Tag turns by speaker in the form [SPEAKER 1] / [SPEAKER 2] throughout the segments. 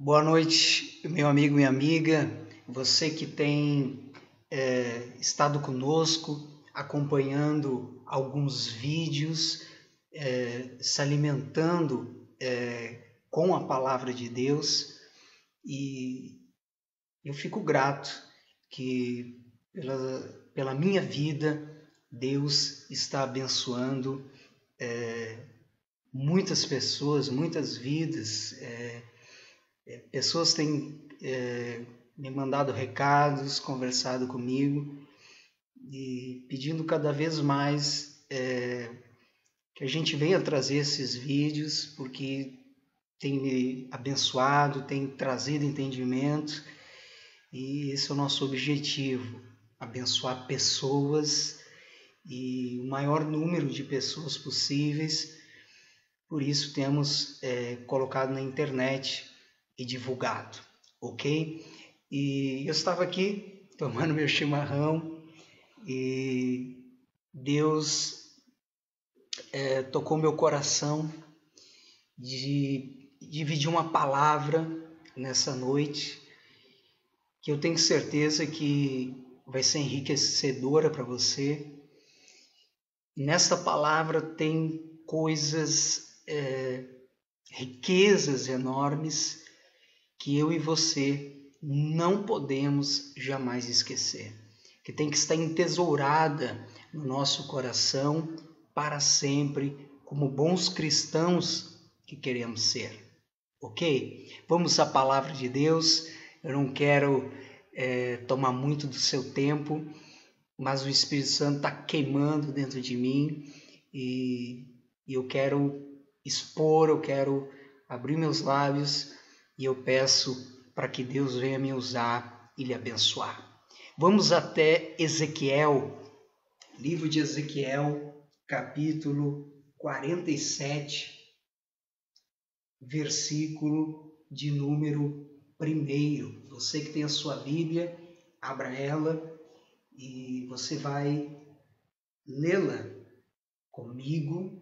[SPEAKER 1] Boa noite, meu amigo, minha amiga, você que tem estado conosco, acompanhando alguns vídeos, se alimentando com a palavra de Deus, e eu fico grato que pela minha vida Deus está abençoando muitas pessoas, muitas vidas. Pessoas têm me mandado recados, conversado comigo e pedindo cada vez mais que a gente venha trazer esses vídeos, porque tem me abençoado, tem trazido entendimento, e esse é o nosso objetivo: abençoar pessoas e o maior número de pessoas possíveis. Por isso temos colocado na internet e divulgado, ok? E eu estava aqui tomando meu chimarrão e Deus tocou meu coração de dividir uma palavra nessa noite que eu tenho certeza que vai ser enriquecedora para você. Nessa palavra tem coisas, riquezas enormes que eu e você não podemos jamais esquecer, que tem que estar entesourada no nosso coração para sempre, como bons cristãos que queremos ser, ok? Vamos à palavra de Deus. Eu não quero tomar muito do seu tempo, mas o Espírito Santo está queimando dentro de mim e eu quero expor, eu quero abrir meus lábios e eu peço para que Deus venha me usar e lhe abençoar. Vamos até Ezequiel, livro de Ezequiel, capítulo 47, versículo de número 1. Você que tem a sua Bíblia, abra ela e você vai lê-la comigo.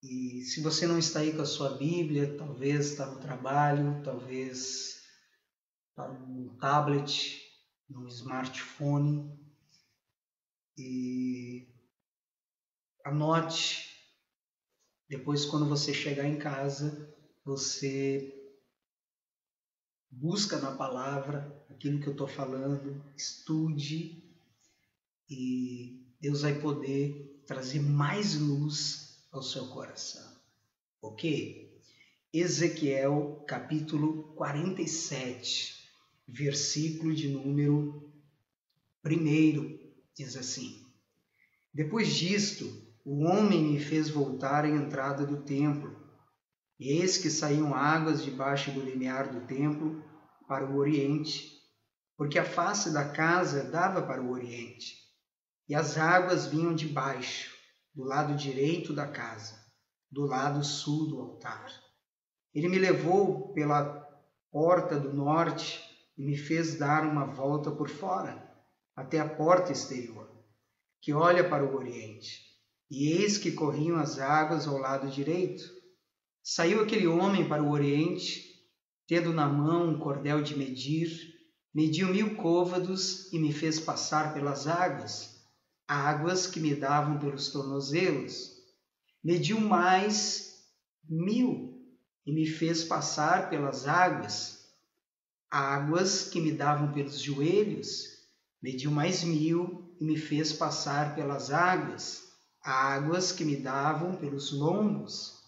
[SPEAKER 1] E se você não está aí com a sua Bíblia, talvez está no trabalho, talvez está no tablet, no smartphone, e anote. Depois, quando você chegar em casa, você busca na palavra aquilo que eu estou falando, estude, e Deus vai poder trazer mais luz ao seu coração, ok? Ezequiel capítulo 47, versículo de número 1, diz assim: Depois disto, o homem me fez voltar à entrada do templo, e eis que saíam águas debaixo do limiar do templo para o oriente, porque a face da casa dava para o oriente, e as águas vinham de baixo, do lado direito da casa, do lado sul do altar. Ele me levou pela porta do norte e me fez dar uma volta por fora, até a porta exterior, que olha para o oriente. E eis que corriam as águas ao lado direito. Saiu aquele homem para o oriente, tendo na mão um cordel de medir, mediu 1000 côvados e me fez passar pelas águas, águas que me davam pelos tornozelos. Mediu mais 1000 e me fez passar pelas águas, águas que me davam pelos joelhos. Mediu mais 1000 e me fez passar pelas águas, águas que me davam pelos lombos.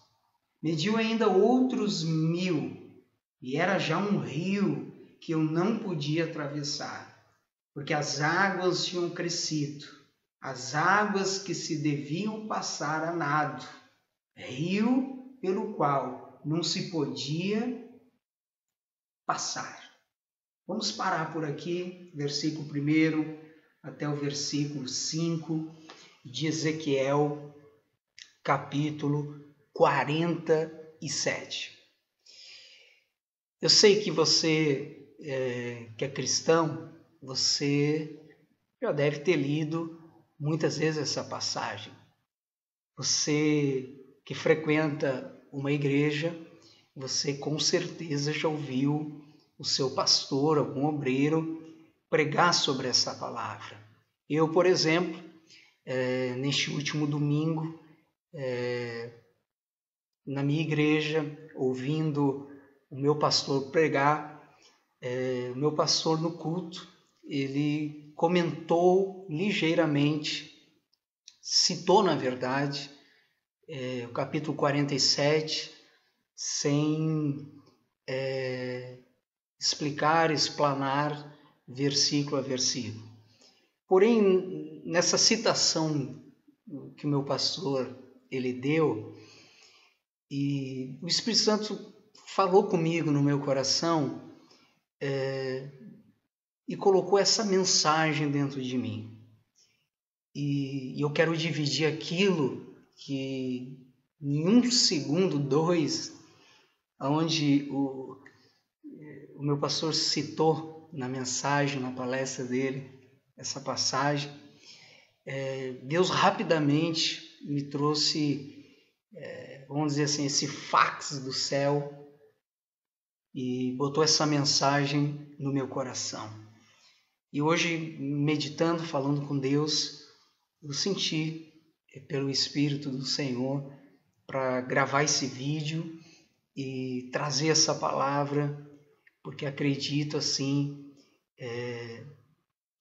[SPEAKER 1] Mediu ainda outros 1000, e era já um rio que eu não podia atravessar, porque as águas tinham crescido, as águas que se deviam passar a nado, rio pelo qual não se podia passar. Vamos parar por aqui, versículo 1 até o versículo 5 de Ezequiel, capítulo 47. Eu sei que você que é cristão, você já deve ter lido muitas vezes essa passagem. Você que frequenta uma igreja você com certeza já ouviu o seu pastor, algum obreiro, pregar sobre essa palavra. Eu, por exemplo, neste último domingo, na minha igreja, ouvindo o meu pastor pregar, o meu pastor no culto, ele comentou ligeiramente, citou na verdade, o capítulo 47, sem explicar, explanar versículo a versículo. Porém, nessa citação que o meu pastor ele deu, e o Espírito Santo falou comigo no meu coração e colocou essa mensagem dentro de mim. E eu quero dividir aquilo que em 1 segundo, 2, onde o meu pastor citou na mensagem, na palestra dele, essa passagem, Deus rapidamente me trouxe, vamos dizer assim, esse fax do céu e botou essa mensagem no meu coração. E hoje, meditando, falando com Deus, eu senti pelo Espírito do Senhor para gravar esse vídeo e trazer essa palavra, porque acredito assim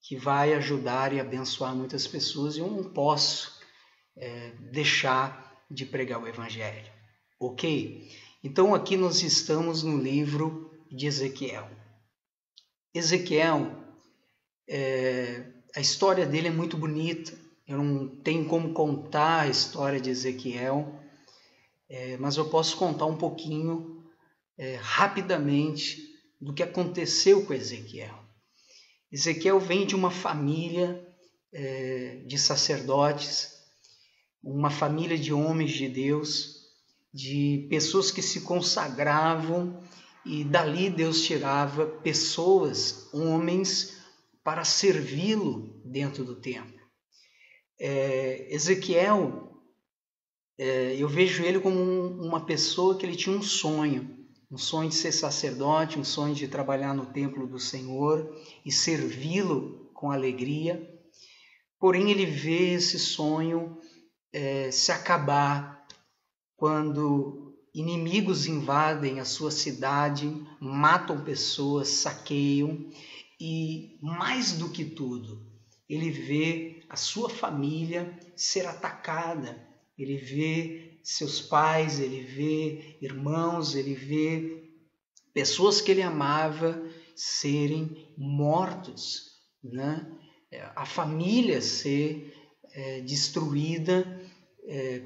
[SPEAKER 1] que vai ajudar e abençoar muitas pessoas e eu não posso deixar de pregar o Evangelho, ok? Então aqui nós estamos no livro de Ezequiel. Ezequiel, a história dele é muito bonita, eu não tenho como contar a história de Ezequiel, mas eu posso contar um pouquinho rapidamente do que aconteceu com Ezequiel. Ezequiel vem de uma família de sacerdotes, uma família de homens de Deus, de pessoas que se consagravam e dali Deus tirava pessoas, homens, para servi-lo dentro do templo. Ezequiel, eu vejo ele como uma pessoa que ele tinha um sonho de ser sacerdote, um sonho de trabalhar no templo do Senhor e servi-lo com alegria. Porém, ele vê esse sonho se acabar quando inimigos invadem a sua cidade, matam pessoas, saqueiam e, mais do que tudo, ele vê a sua família ser atacada, ele vê seus pais, ele vê irmãos, ele vê pessoas que ele amava serem mortos, né? A família ser destruída,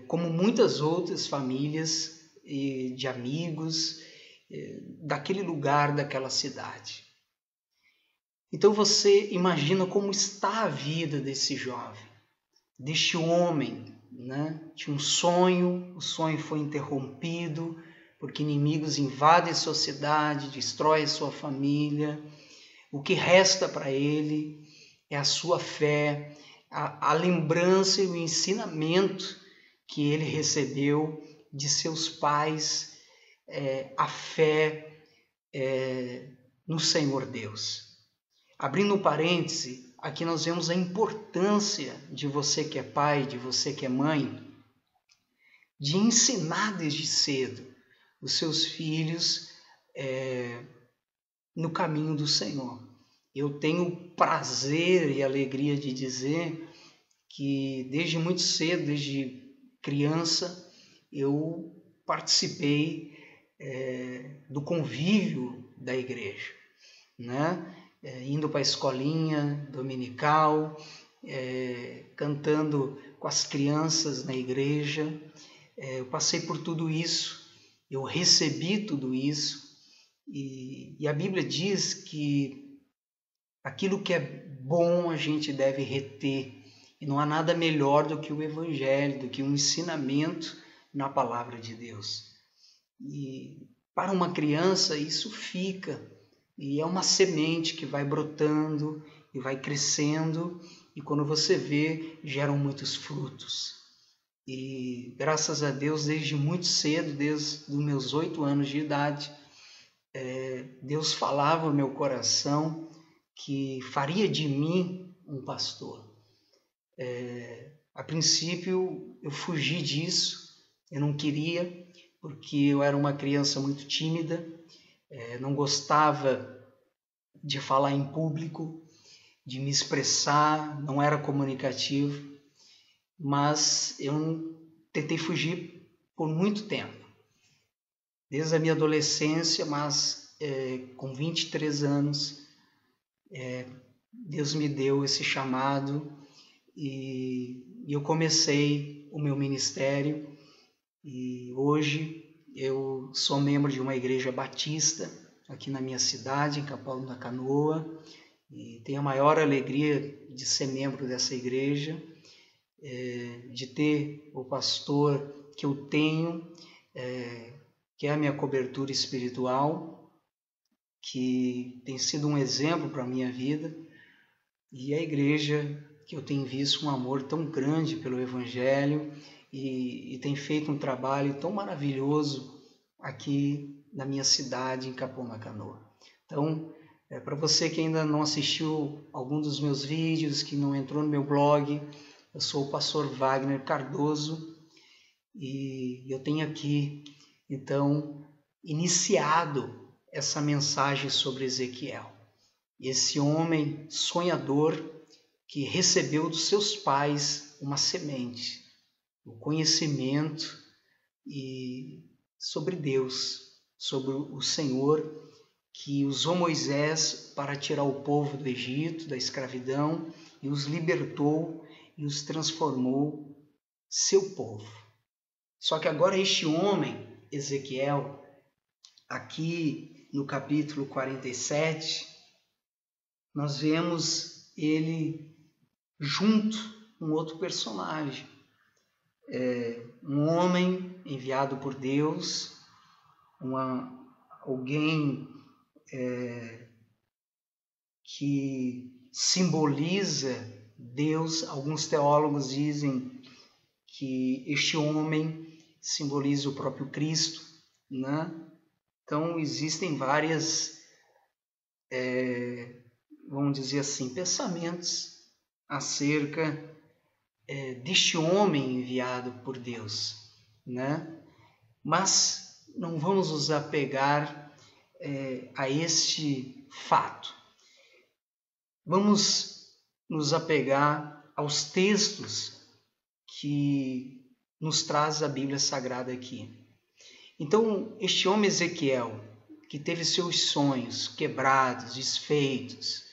[SPEAKER 1] como muitas outras famílias de amigos daquele lugar, daquela cidade. Então você imagina como está a vida desse jovem, deste homem, né? Tinha um sonho, o sonho foi interrompido porque inimigos invadem sua cidade, destroem sua família. O que resta para ele é a sua fé, a lembrança e o ensinamento que ele recebeu de seus pais, a fé no Senhor Deus. Abrindo um parêntese, aqui nós vemos a importância de você que é pai, de você que é mãe, de ensinar desde cedo os seus filhos no caminho do Senhor. Eu tenho o prazer e alegria de dizer que desde muito cedo, desde criança, eu participei do convívio da igreja, né? Indo para a escolinha dominical, cantando com as crianças na igreja. Eu passei por tudo isso, eu recebi tudo isso, e a Bíblia diz que aquilo que é bom a gente deve reter, e não há nada melhor do que o Evangelho, do que um ensinamento na palavra de Deus. E para uma criança isso fica, e é uma semente que vai brotando e vai crescendo, e quando você vê, geram muitos frutos. E graças a Deus, desde muito cedo, desde os meus 8 anos de idade, Deus falava ao meu coração que faria de mim um pastor. A princípio eu fugi disso, eu não queria, porque eu era uma criança muito tímida, não gostava de falar em público, de me expressar, não era comunicativo, mas eu tentei fugir por muito tempo, desde a minha adolescência, mas com 23 anos, Deus me deu esse chamado e eu comecei o meu ministério e hoje eu sou membro de uma igreja batista aqui na minha cidade, em Capão da Canoa, e tenho a maior alegria de ser membro dessa igreja, de ter o pastor que eu tenho, que é a minha cobertura espiritual, que tem sido um exemplo para a minha vida, e a igreja que eu tenho visto um amor tão grande pelo Evangelho e tem feito um trabalho tão maravilhoso aqui na minha cidade, em Capão da Canoa. Então, para você que ainda não assistiu algum dos meus vídeos, que não entrou no meu blog, eu sou o pastor Wagner Cardoso e eu tenho aqui, então, iniciado essa mensagem sobre Ezequiel. Esse homem sonhador que recebeu dos seus pais uma semente, o conhecimento e sobre Deus, sobre o Senhor, que usou Moisés para tirar o povo do Egito, da escravidão, e os libertou e os transformou seu povo. Só que agora este homem, Ezequiel, aqui no capítulo 47, nós vemos ele junto com outro personagem, um homem enviado por Deus, alguém que simboliza Deus. Alguns teólogos dizem que este homem simboliza o próprio Cristo, né? Então existem várias, vamos dizer assim, pensamentos acerca deste homem enviado por Deus, né? Mas não vamos nos apegar a este fato. Vamos nos apegar aos textos que nos traz a Bíblia Sagrada aqui. Então, este homem Ezequiel, que teve seus sonhos quebrados, desfeitos,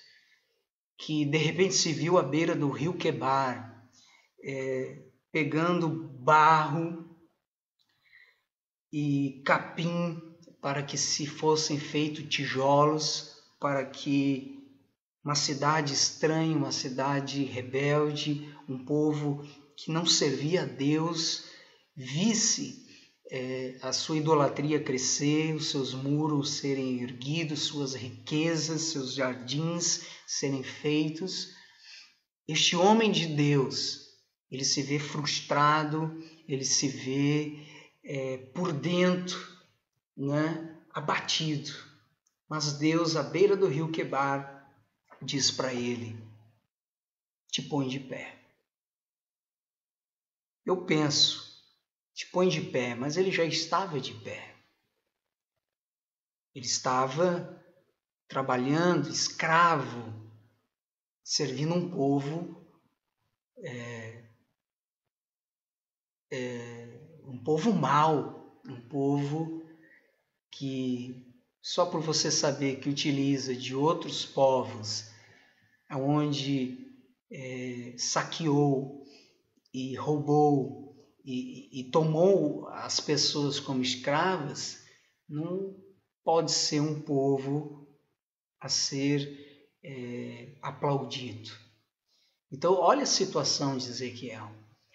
[SPEAKER 1] que de repente se viu à beira do rio Quebar, pegando barro e capim para que se fossem feitos tijolos, para que uma cidade estranha, uma cidade rebelde, um povo que não servia a Deus, visse a sua idolatria crescer, os seus muros serem erguidos, suas riquezas, seus jardins serem feitos. Este homem de Deus, ele se vê frustrado, ele se vê por dentro, né, abatido. Mas Deus, à beira do rio Quebar, diz para ele: te põe de pé. Eu penso, te põe de pé, mas ele já estava de pé. Ele estava trabalhando, escravo, servindo um povo, um povo mau, um povo que, só por você saber que utiliza de outros povos, onde saqueou e roubou e tomou as pessoas como escravas, não pode ser um povo a ser aplaudido. Então, olha a situação de Ezequiel.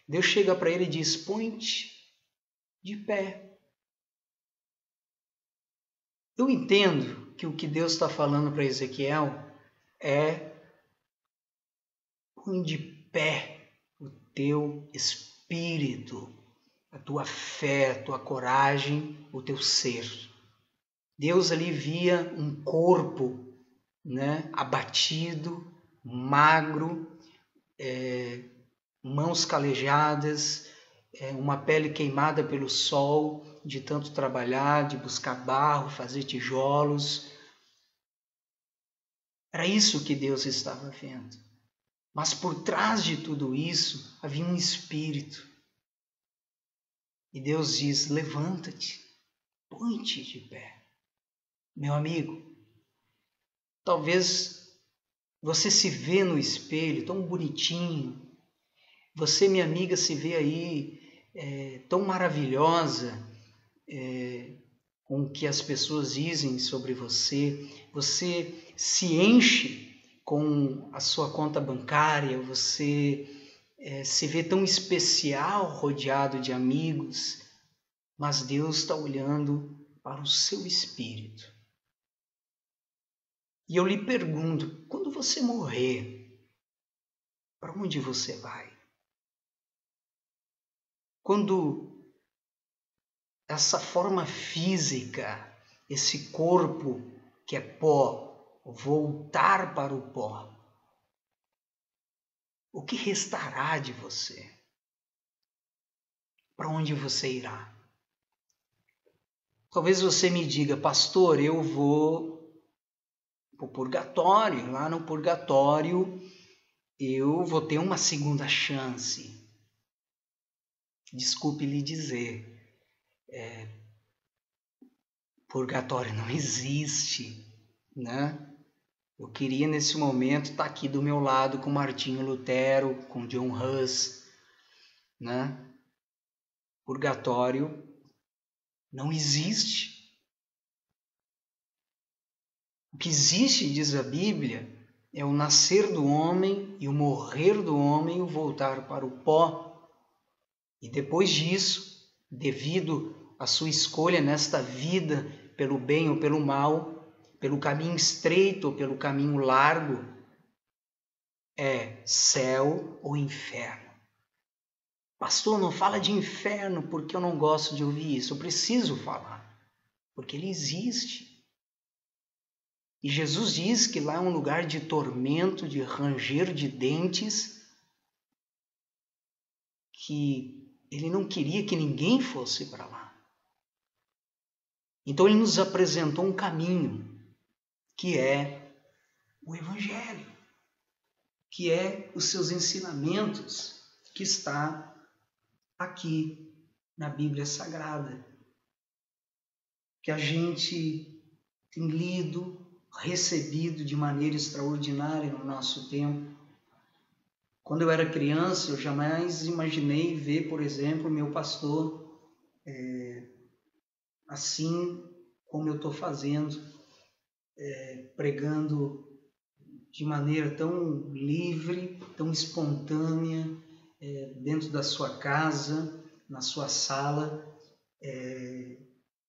[SPEAKER 1] Deus chega para ele e diz: põe-te de pé. Eu entendo que o que Deus está falando para Ezequiel é: põe de pé o teu espírito. espírito, a tua fé, a tua coragem, o teu ser. Deus ali via um corpo, né, abatido, magro, mãos calejadas, uma pele queimada pelo sol, de tanto trabalhar, de buscar barro, fazer tijolos. Era isso que Deus estava vendo. Mas por trás de tudo isso havia um espírito. E Deus diz: levanta-te, põe-te de pé. Meu amigo, talvez você se vê no espelho tão bonitinho, você, minha amiga, se vê aí tão maravilhosa, com o que as pessoas dizem sobre você, você se enche com a sua conta bancária, você se vê tão especial, rodeado de amigos, mas Deus está olhando para o seu espírito. E eu lhe pergunto, quando você morrer, para onde você vai? Quando essa forma física, esse corpo que é pó, voltar para o pó, o que restará de você? Para onde você irá? Talvez você me diga: pastor, eu vou para o purgatório. Lá no purgatório eu vou ter uma segunda chance. Desculpe lhe dizer, purgatório não existe, né? Eu queria nesse momento estar aqui do meu lado com Martinho Lutero, com John Hus, né? Purgatório não existe. O que existe, diz a Bíblia, é o nascer do homem e o morrer do homem e o voltar para o pó. E depois disso, devido à sua escolha nesta vida, pelo bem ou pelo mal, pelo caminho estreito ou pelo caminho largo, é céu ou inferno. Pastor, não fala de inferno porque eu não gosto de ouvir isso. Eu preciso falar, porque ele existe. E Jesus diz que lá é um lugar de tormento, de ranger de dentes, que ele não queria que ninguém fosse para lá. Então ele nos apresentou um caminho, que é o Evangelho, que é os seus ensinamentos, que está aqui na Bíblia Sagrada, que a gente tem lido, recebido de maneira extraordinária no nosso tempo. Quando eu era criança, eu jamais imaginei ver, por exemplo, meu pastor assim como eu estou fazendo, pregando de maneira tão livre, tão espontânea, dentro da sua casa, na sua sala,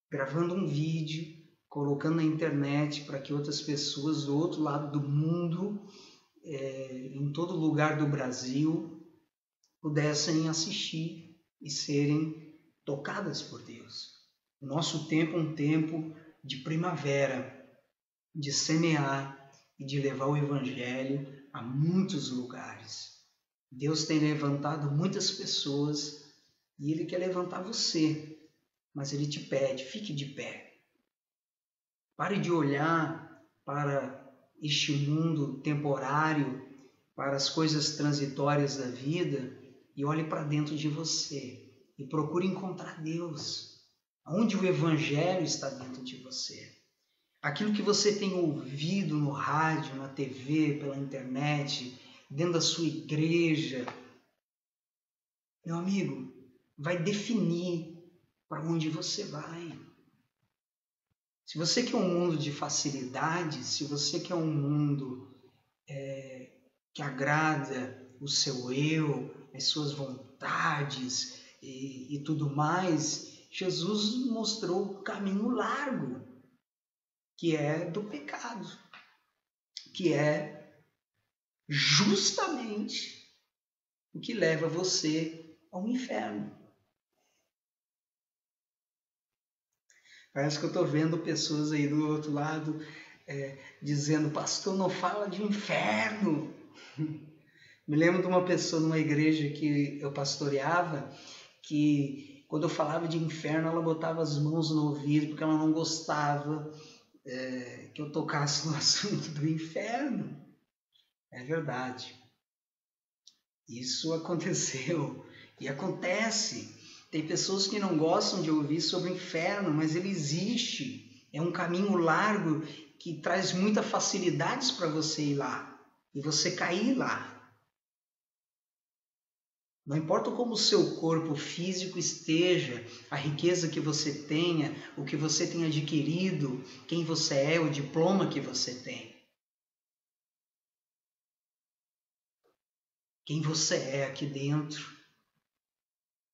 [SPEAKER 1] gravando um vídeo, colocando na internet para que outras pessoas do outro lado do mundo, em todo lugar do Brasil, pudessem assistir e serem tocadas por Deus. O nosso tempo é um tempo de primavera, de semear e de levar o Evangelho a muitos lugares. Deus tem levantado muitas pessoas e Ele quer levantar você, mas Ele te pede, fique de pé. Pare de olhar para este mundo temporário, para as coisas transitórias da vida e olhe para dentro de você e procure encontrar Deus, onde o Evangelho está dentro de você. Aquilo que você tem ouvido no rádio, na TV, pela internet, dentro da sua igreja, meu amigo, vai definir para onde você vai. Se você quer um mundo de facilidade, se você quer um mundo que agrada o seu eu, as suas vontades e tudo mais, Jesus mostrou o caminho largo, que é do pecado, que é justamente o que leva você ao inferno. Parece que eu estou vendo pessoas aí do outro lado dizendo, pastor, não fala de inferno. Me lembro de uma pessoa numa igreja que eu pastoreava, que quando eu falava de inferno, ela botava as mãos no ouvido, porque ela não gostava que eu tocasse no assunto do inferno. É verdade. Isso aconteceu e acontece. Tem pessoas que não gostam de ouvir sobre o inferno, mas ele existe. É um caminho largo que traz muitas facilidades para você ir lá e você cair lá. Não importa como o seu corpo físico esteja, a riqueza que você tenha, o que você tem adquirido, quem você é, o diploma que você tem. Quem você é aqui dentro,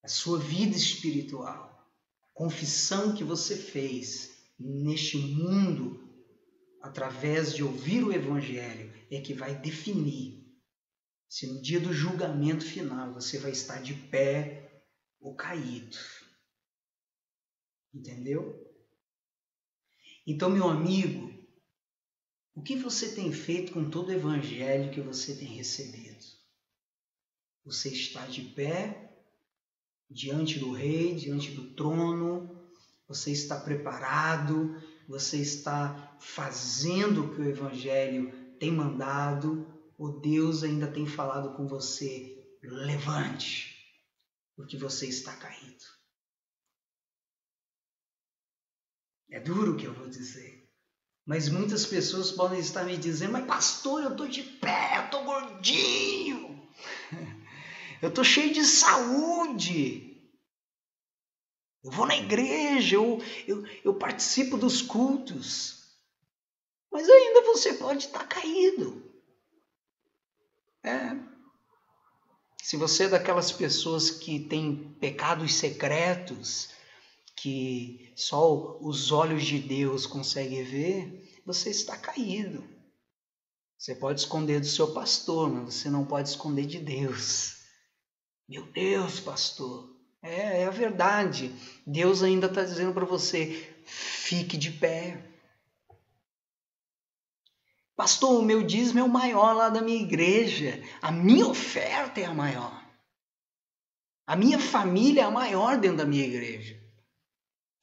[SPEAKER 1] a sua vida espiritual, a confissão que você fez neste mundo, através de ouvir o Evangelho, é que vai definir se no dia do julgamento final você vai estar de pé ou caído. Entendeu? Então, meu amigo, o que você tem feito com todo o Evangelho que você tem recebido? Você está de pé diante do Rei, diante do trono? Você está preparado? Você está fazendo o que o Evangelho tem mandado? Ou Deus ainda tem falado com você? Levante, porque você está caído. É duro o que eu vou dizer. Mas muitas pessoas podem estar me dizendo, mas pastor, eu estou de pé, eu estou gordinho, eu estou cheio de saúde, eu vou na igreja, eu participo dos cultos, mas ainda você pode estar caído. Se você é daquelas pessoas que têm pecados secretos, que só os olhos de Deus conseguem ver, você está caído. Você pode esconder do seu pastor, mas você não pode esconder de Deus. Meu Deus, pastor, é a verdade. Deus ainda está dizendo para você, fique de pé. Pastor, o meu dízimo é o maior lá da minha igreja. A minha oferta é a maior. A minha família é a maior dentro da minha igreja.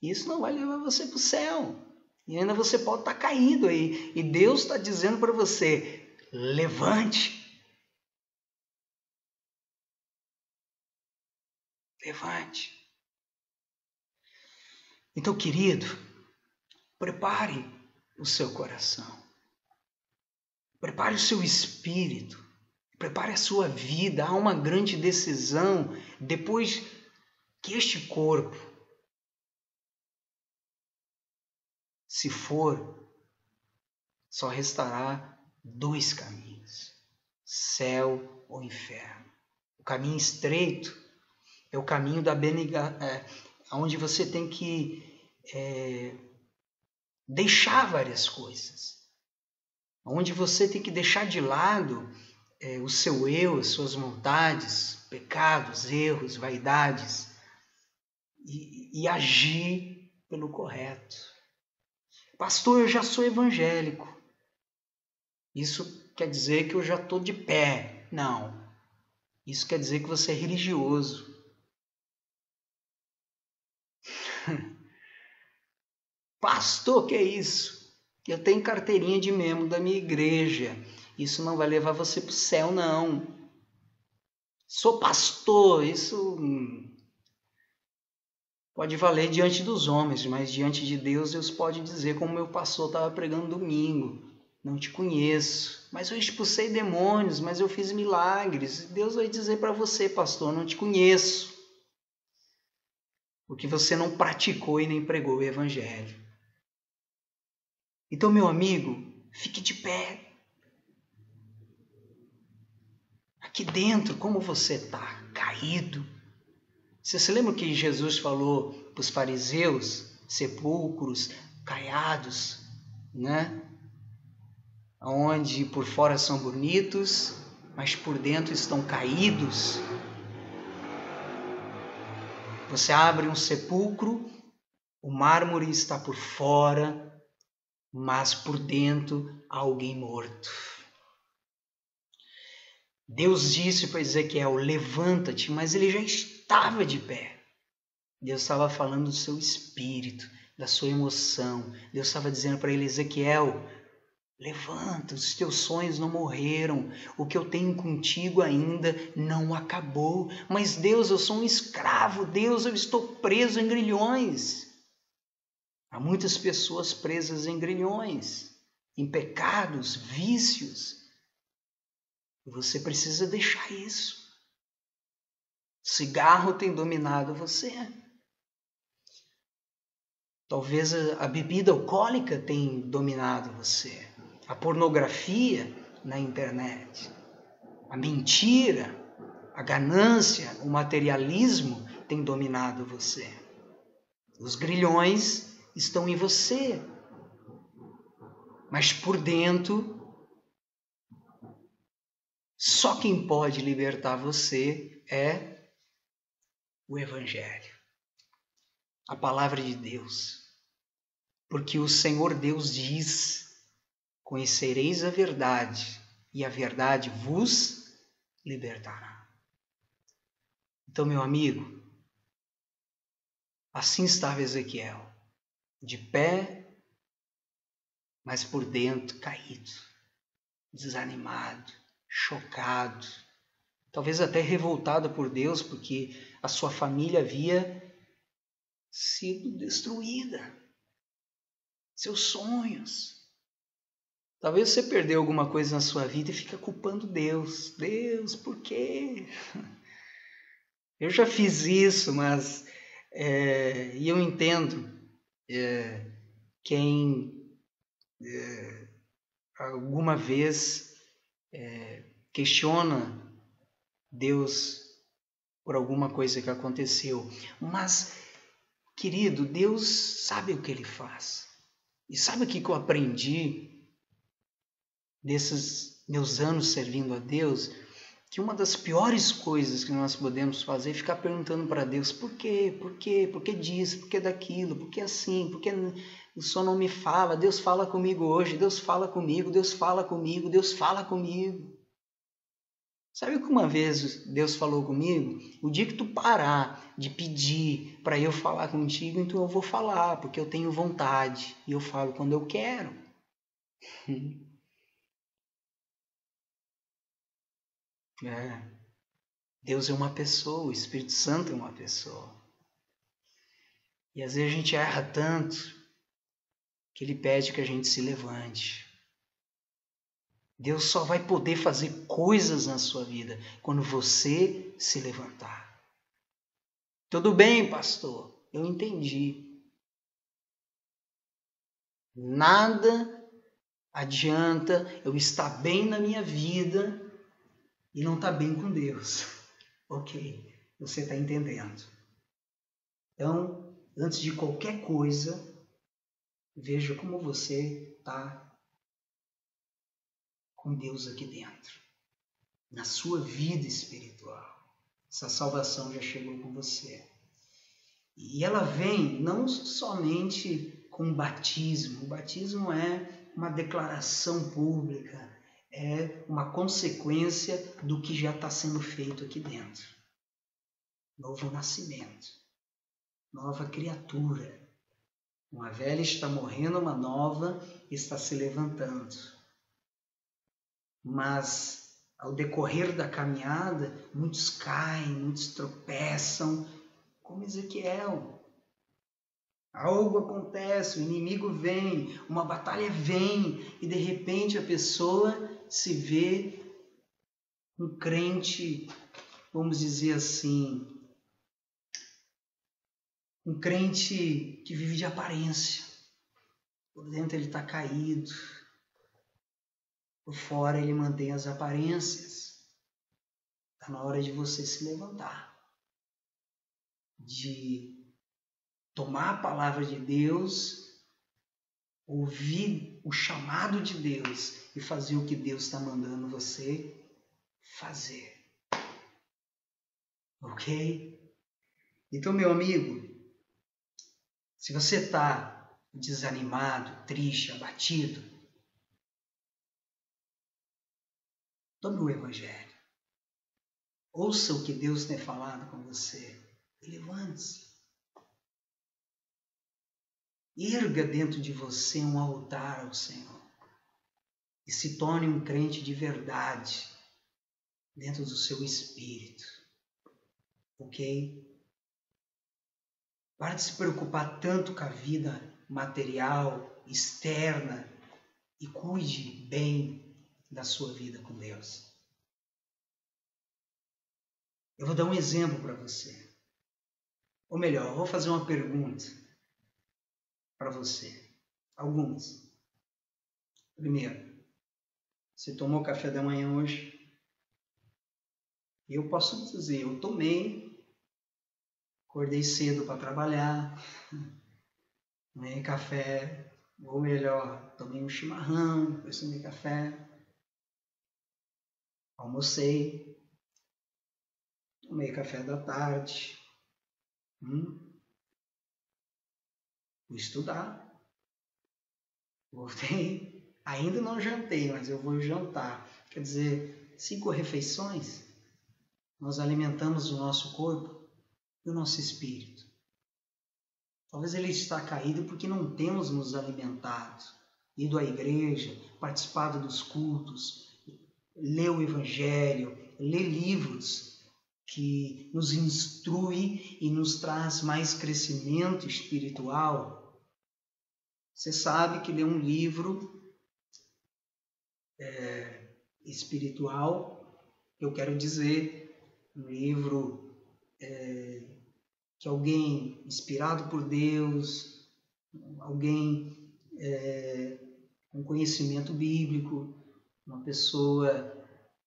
[SPEAKER 1] Isso não vai levar você para o céu. E ainda você pode estar caído aí. E Deus está dizendo para você, levante. Levante. Então, querido, prepare o seu coração. Prepare o seu espírito. Prepare a sua vida. Há uma grande decisão depois que este corpo se for, só restará dois caminhos, céu ou inferno. O caminho estreito é o caminho da onde você tem que deixar várias coisas, onde você tem que deixar de lado o seu eu, as suas vontades, pecados, erros, vaidades e agir pelo correto. Pastor, eu já sou evangélico. Isso quer dizer que eu já estou de pé. Não. Isso quer dizer que você é religioso. Pastor, que é isso? Eu tenho carteirinha de membro da minha igreja. Isso não vai levar você para o céu, não. Sou pastor, isso pode valer diante dos homens, mas diante de Deus, Deus pode dizer, como meu pastor estava pregando domingo, não te conheço, mas eu expulsei demônios, mas eu fiz milagres. Deus vai dizer para você, pastor, não te conheço, porque você não praticou e nem pregou o evangelho. Então, meu amigo, fique de pé. Aqui dentro, como você está? Caído. Você se lembra que Jesus falou para os fariseus, sepulcros caiados, né? Onde por fora são bonitos, mas por dentro estão caídos. Você abre um sepulcro, o mármore está por fora, mas por dentro há alguém morto. Deus disse para Ezequiel, levanta-te, mas ele já estava de pé. Deus estava falando do seu espírito, da sua emoção. Deus estava dizendo para ele, Ezequiel, levanta, os teus sonhos não morreram, o que eu tenho contigo ainda não acabou. Mas Deus, eu sou um escravo, Deus, eu estou preso em grilhões. Há muitas pessoas presas em grilhões, em pecados, vícios. E você precisa deixar isso. O cigarro tem dominado você. Talvez a bebida alcoólica tenha dominado você. A pornografia na internet. A mentira, a ganância, o materialismo tem dominado você. Os grilhões estão em você. Mas por dentro, só quem pode libertar você é o Evangelho. A palavra de Deus. Porque o Senhor Deus diz, conhecereis a verdade, e a verdade vos libertará. Então, meu amigo, assim estava Ezequiel, de pé, mas por dentro caído, desanimado, chocado, talvez até revoltado por Deus, porque a sua família havia sido destruída. Seus sonhos. Talvez você perdeu alguma coisa na sua vida e fica culpando Deus. Deus, por quê? Eu já fiz isso, mas e eu entendo quem alguma vez questiona Deus por alguma coisa que aconteceu. Mas, querido, Deus sabe o que Ele faz. E sabe o que eu aprendi desses meus anos servindo a Deus? Que uma das piores coisas que nós podemos fazer é ficar perguntando para Deus por quê, por quê, por que disso, por que daquilo, por que assim, por que o Senhor não me fala, Deus fala comigo hoje, Deus fala comigo, Deus fala comigo, Deus fala comigo. Sabe que uma vez Deus falou comigo? O dia que tu parar de pedir para eu falar contigo, então eu vou falar, porque eu tenho vontade e eu falo quando eu quero. Deus é uma pessoa, o Espírito Santo é uma pessoa. E às vezes a gente erra tanto que Ele pede que a gente se levante. Deus só vai poder fazer coisas na sua vida quando você se levantar. Tudo bem, pastor, eu entendi. Nada adianta eu estar bem na minha vida e não estar bem com Deus. Ok, você está entendendo. Então, antes de qualquer coisa, veja como você está com Deus aqui dentro, na sua vida espiritual. Essa salvação já chegou com você. E ela vem não somente com o batismo. O batismo é uma declaração pública, é uma consequência do que já está sendo feito aqui dentro. Novo nascimento, nova criatura. Uma velha está morrendo, uma nova está se levantando. Mas, ao decorrer da caminhada, muitos caem, muitos tropeçam, como Ezequiel. Algo acontece, o inimigo vem, uma batalha vem, e de repente a pessoa se vê um crente, vamos dizer assim, um crente que vive de aparência. Por dentro ele está caído. Por fora ele mantém as aparências. Está na hora de você se levantar. De tomar a palavra de Deus, ouvir o chamado de Deus e fazer o que Deus está mandando você fazer. Ok? Então, meu amigo, se você está desanimado, triste, abatido, tome o Evangelho. Ouça o que Deus tem falado com você e levante-se. Erga dentro de você um altar ao Senhor e se torne um crente de verdade dentro do seu espírito, ok? Pare de se preocupar tanto com a vida material, externa, e cuide bem da sua vida com Deus. Eu vou dar um exemplo para você. Ou melhor, eu vou fazer uma pergunta para você. Algumas. Primeiro, você tomou café da manhã hoje? E eu posso dizer, eu tomei, acordei cedo para trabalhar, tomei café, ou melhor, tomei um chimarrão, depois tomei café, almocei, tomei café da tarde, fui estudar, voltei, ainda não jantei, mas eu vou jantar. Quer dizer, 5 refeições, nós alimentamos o nosso corpo e o nosso espírito. Talvez ele está caído porque não temos nos alimentado, ido à igreja, participado dos cultos, ler o Evangelho, ler livros que nos instrui e nos traz mais crescimento espiritual. Você sabe que ler um livro espiritual, eu quero dizer, um livro que alguém inspirado por Deus, alguém com conhecimento bíblico, uma pessoa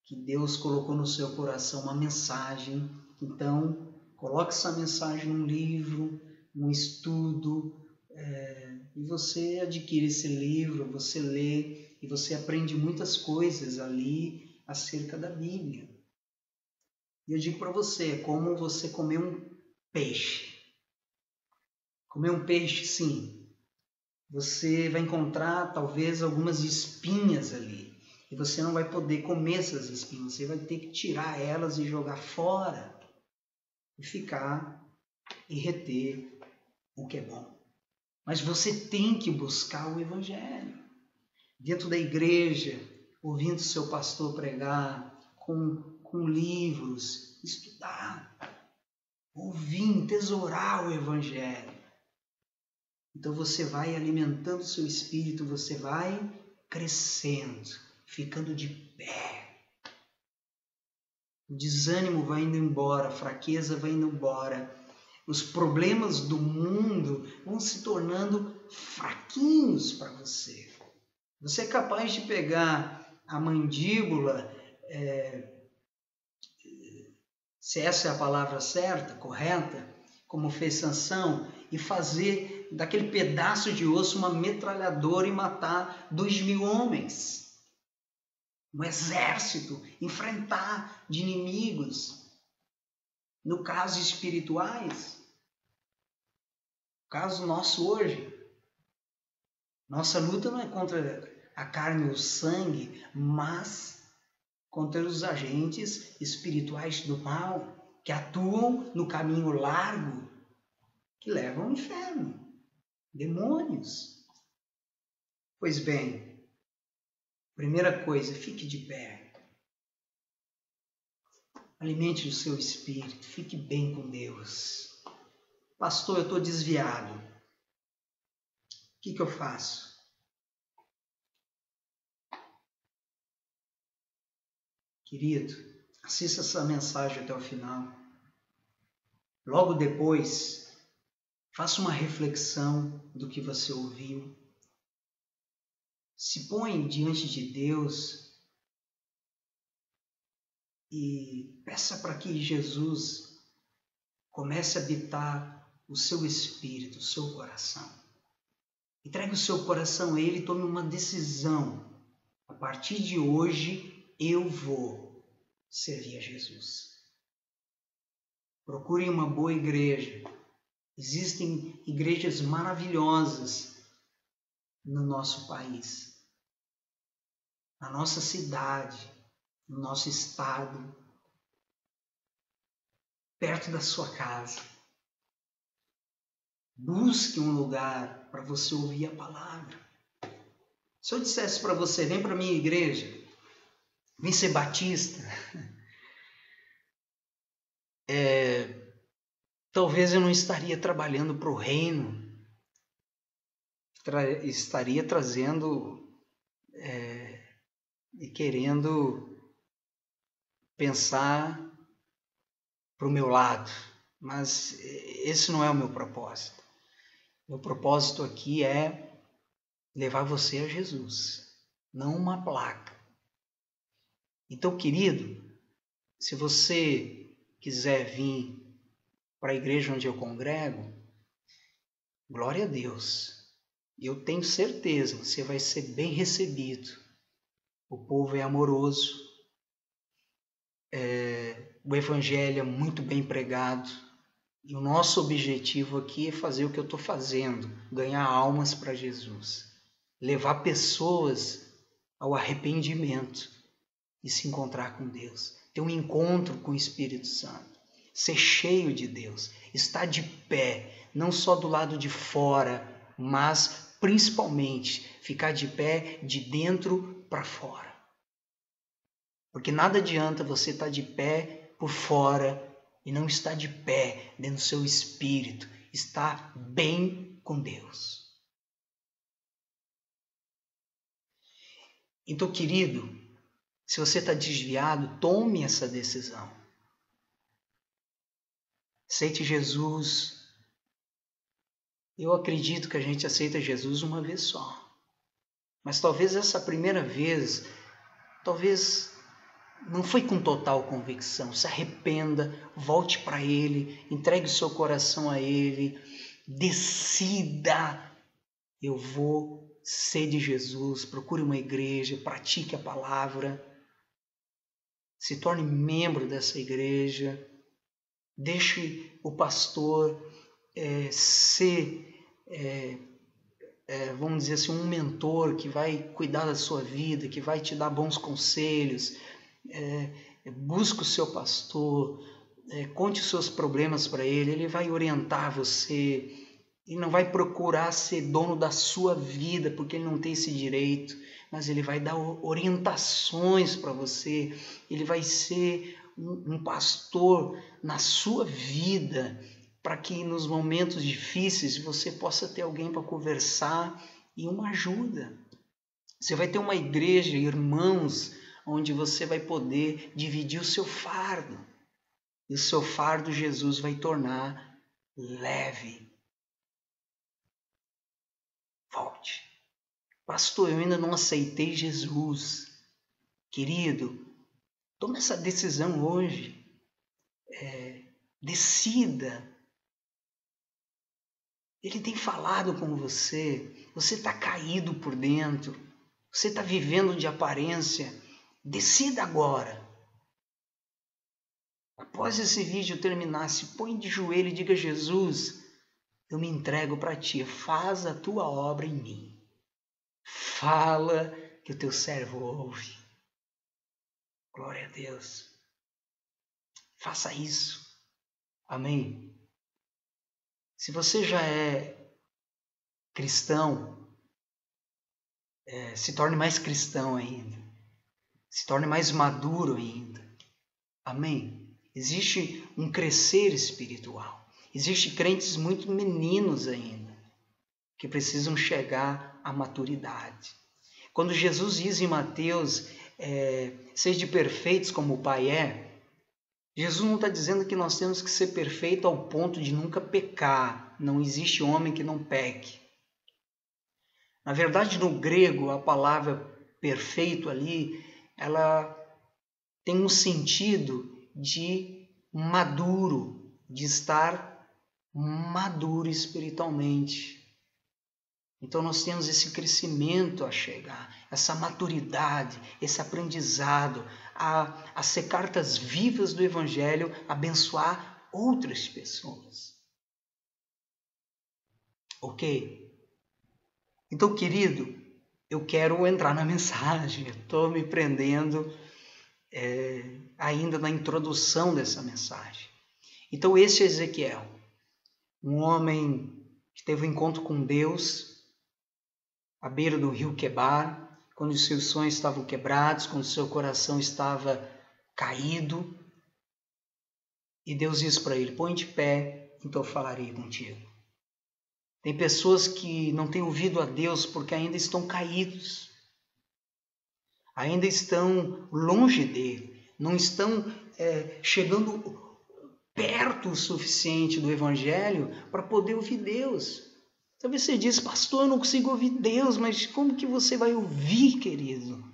[SPEAKER 1] que Deus colocou no seu coração uma mensagem. Então, coloque essa mensagem num livro, num estudo, e você adquire esse livro, você lê e você aprende muitas coisas ali acerca da Bíblia. E eu digo para você, é como você comer um peixe. Comer um peixe, sim. Você vai encontrar talvez algumas espinhas ali. E você não vai poder comer essas espinhas. Você vai ter que tirar elas e jogar fora. E ficar e reter o que é bom. Mas você tem que buscar o Evangelho. Dentro da igreja, ouvindo seu pastor pregar, com livros, estudar, ouvir, entesourar o Evangelho. Então você vai alimentando o seu espírito, você vai crescendo, ficando de pé. O desânimo vai indo embora, a fraqueza vai indo embora. Os problemas do mundo vão se tornando fraquinhos para você. Você é capaz de pegar a mandíbula, se essa é a palavra certa, correta, como fez Sansão, e fazer daquele pedaço de osso uma metralhadora e matar 2.000 homens. Um exército, enfrentar de inimigos. No caso espirituais, no caso nosso hoje, nossa luta não é contra a carne e o sangue, mas contra os agentes espirituais do mal, que atuam no caminho largo, que levam ao inferno. Demônios. Pois bem, primeira coisa, fique de pé. Alimente o seu espírito, fique bem com Deus. Pastor, eu estou desviado. O que eu faço? Querido, assista essa mensagem até o final. Logo depois, faça uma reflexão do que você ouviu. Se põe diante de Deus e peça para que Jesus comece a habitar o seu espírito, o seu coração. Entregue o seu coração a Ele e tome uma decisão. A partir de hoje, eu vou servir a Jesus. Procure uma boa igreja. Existem igrejas maravilhosas no nosso país, na nossa cidade, no nosso estado, perto da sua casa. Busque um lugar para você ouvir a palavra. Se eu dissesse para você, vem para a minha igreja, vem ser batista, talvez eu não estaria trabalhando para o reino, estaria trazendo e querendo pensar para o meu lado, mas esse não é o meu propósito. Meu propósito aqui é levar você a Jesus, não uma placa. Então, querido, se você quiser vir para a igreja onde eu congrego, glória a Deus. Eu tenho certeza, você vai ser bem recebido. O povo é amoroso, o evangelho é muito bem pregado. E o nosso objetivo aqui é fazer o que eu estou fazendo, ganhar almas para Jesus. Levar pessoas ao arrependimento e se encontrar com Deus. Ter um encontro com o Espírito Santo. Ser cheio de Deus. Estar de pé, não só do lado de fora, mas principalmente ficar de pé de dentro para fora. Porque nada adianta você estar de pé por fora e não estar de pé dentro do seu espírito. Estar bem com Deus. Então, querido, se você está desviado, tome essa decisão. Aceite Jesus. Eu acredito que a gente aceita Jesus uma vez só. Mas talvez essa primeira vez, não foi com total convicção. Se arrependa, volte para Ele, entregue o seu coração a Ele, decida. Eu vou ser de Jesus, procure uma igreja, pratique a palavra, se torne membro dessa igreja, deixe o pastor ser, vamos dizer assim, um mentor que vai cuidar da sua vida, que vai te dar bons conselhos. Busque o seu pastor, conte os seus problemas para ele vai orientar você. Ele não vai procurar ser dono da sua vida, porque ele não tem esse direito, mas ele vai dar orientações para você, ele vai ser um pastor na sua vida, para que nos momentos difíceis você possa ter alguém para conversar e uma ajuda. Você vai ter uma igreja, irmãos, onde você vai poder dividir o seu fardo. E o seu fardo Jesus vai tornar leve. Volte. Pastor, eu ainda não aceitei Jesus. Querido, tome essa decisão hoje. Decida. Ele tem falado com você. Você está caído por dentro. Você está vivendo de aparência. Decida agora. Após esse vídeo terminar, se põe de joelho e diga: Jesus, eu me entrego para ti. Faz a tua obra em mim. Fala que o teu servo ouve. Glória a Deus. Faça isso. Amém. Se você já é cristão, se torne mais cristão ainda. Se torne mais maduro ainda. Amém. Existe um crescer espiritual. Existem crentes muito meninos ainda, que precisam chegar à maturidade. Quando Jesus diz em Mateus, sede perfeitos como o Pai é, Jesus não está dizendo que nós temos que ser perfeitos ao ponto de nunca pecar. Não existe homem que não peque. Na verdade, no grego, a palavra perfeito ali, ela tem um sentido de maduro, de estar maduro espiritualmente. Então nós temos esse crescimento a chegar, essa maturidade, esse aprendizado, a ser cartas vivas do Evangelho, abençoar outras pessoas. Ok? Então, querido, eu quero entrar na mensagem. Estou me prendendo ainda na introdução dessa mensagem. Então, esse é Ezequiel, um homem que teve um encontro com Deus à beira do rio Quebar, quando os seus sonhos estavam quebrados, quando o seu coração estava caído. E Deus disse para ele: põe de pé, então eu falarei contigo. Tem pessoas que não têm ouvido a Deus porque ainda estão caídos, ainda estão longe dele, não estão chegando perto o suficiente do Evangelho para poder ouvir Deus. Talvez você diz: pastor, eu não consigo ouvir Deus, mas como que você vai ouvir, querido?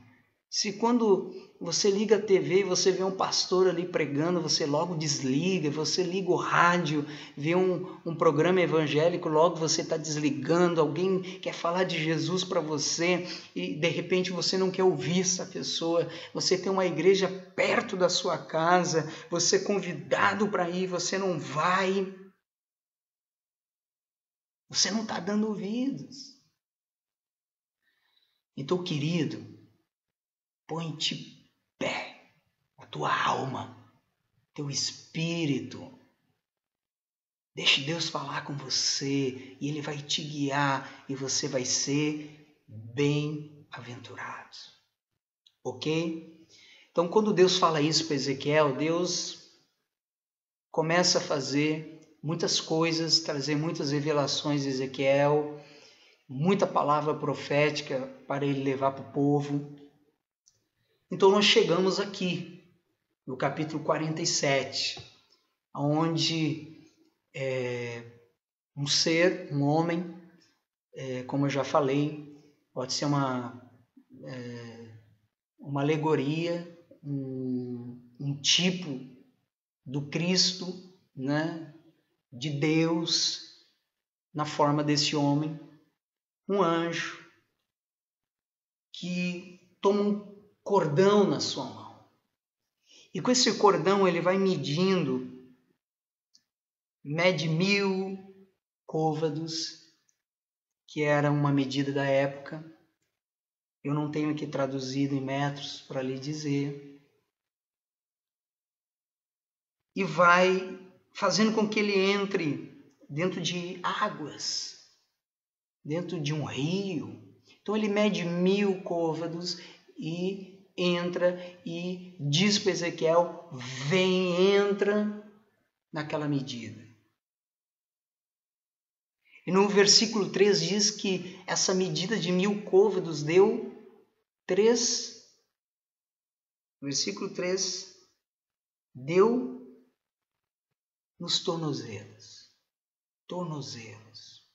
[SPEAKER 1] Se quando você liga a TV e você vê um pastor ali pregando, você logo desliga, você liga o rádio, vê um programa evangélico, logo você está desligando, alguém quer falar de Jesus para você e de repente você não quer ouvir essa pessoa, você tem uma igreja perto da sua casa, você é convidado para ir, você não vai, você não está dando ouvidos. Então, querido, põe de pé a tua alma, teu espírito. Deixe Deus falar com você e Ele vai te guiar e você vai ser bem-aventurado. Ok? Então, quando Deus fala isso para Ezequiel, Deus começa a fazer muitas coisas, trazer muitas revelações de Ezequiel, muita palavra profética para ele levar para o povo. Então nós chegamos aqui, no capítulo 47, onde um ser, um homem, como eu já falei, pode ser uma alegoria, um tipo do Cristo, né, de Deus, na forma desse homem, um anjo, que toma um cordão na sua mão. E com esse cordão ele vai mede 1000 côvados, que era uma medida da época. Eu não tenho aqui traduzido em metros para lhe dizer. E vai fazendo com que ele entre dentro de águas, dentro de um rio. Então ele mede 1000 côvados e entra e diz para Ezequiel: vem, entra naquela medida. E no versículo 3 diz que essa medida de 1000 côvados deu 3. Versículo 3. Deu nos tornozelos. Tornozelos.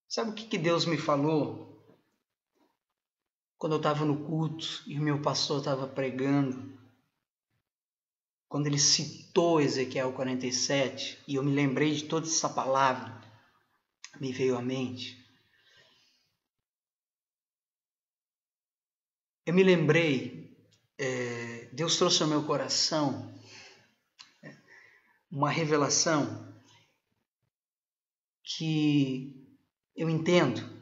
[SPEAKER 1] Sabe o que Deus me falou? Quando eu estava no culto e o meu pastor estava pregando, quando ele citou Ezequiel 47, e eu me lembrei de toda essa palavra, me veio à mente. Eu me lembrei, Deus trouxe ao meu coração uma revelação que eu entendo.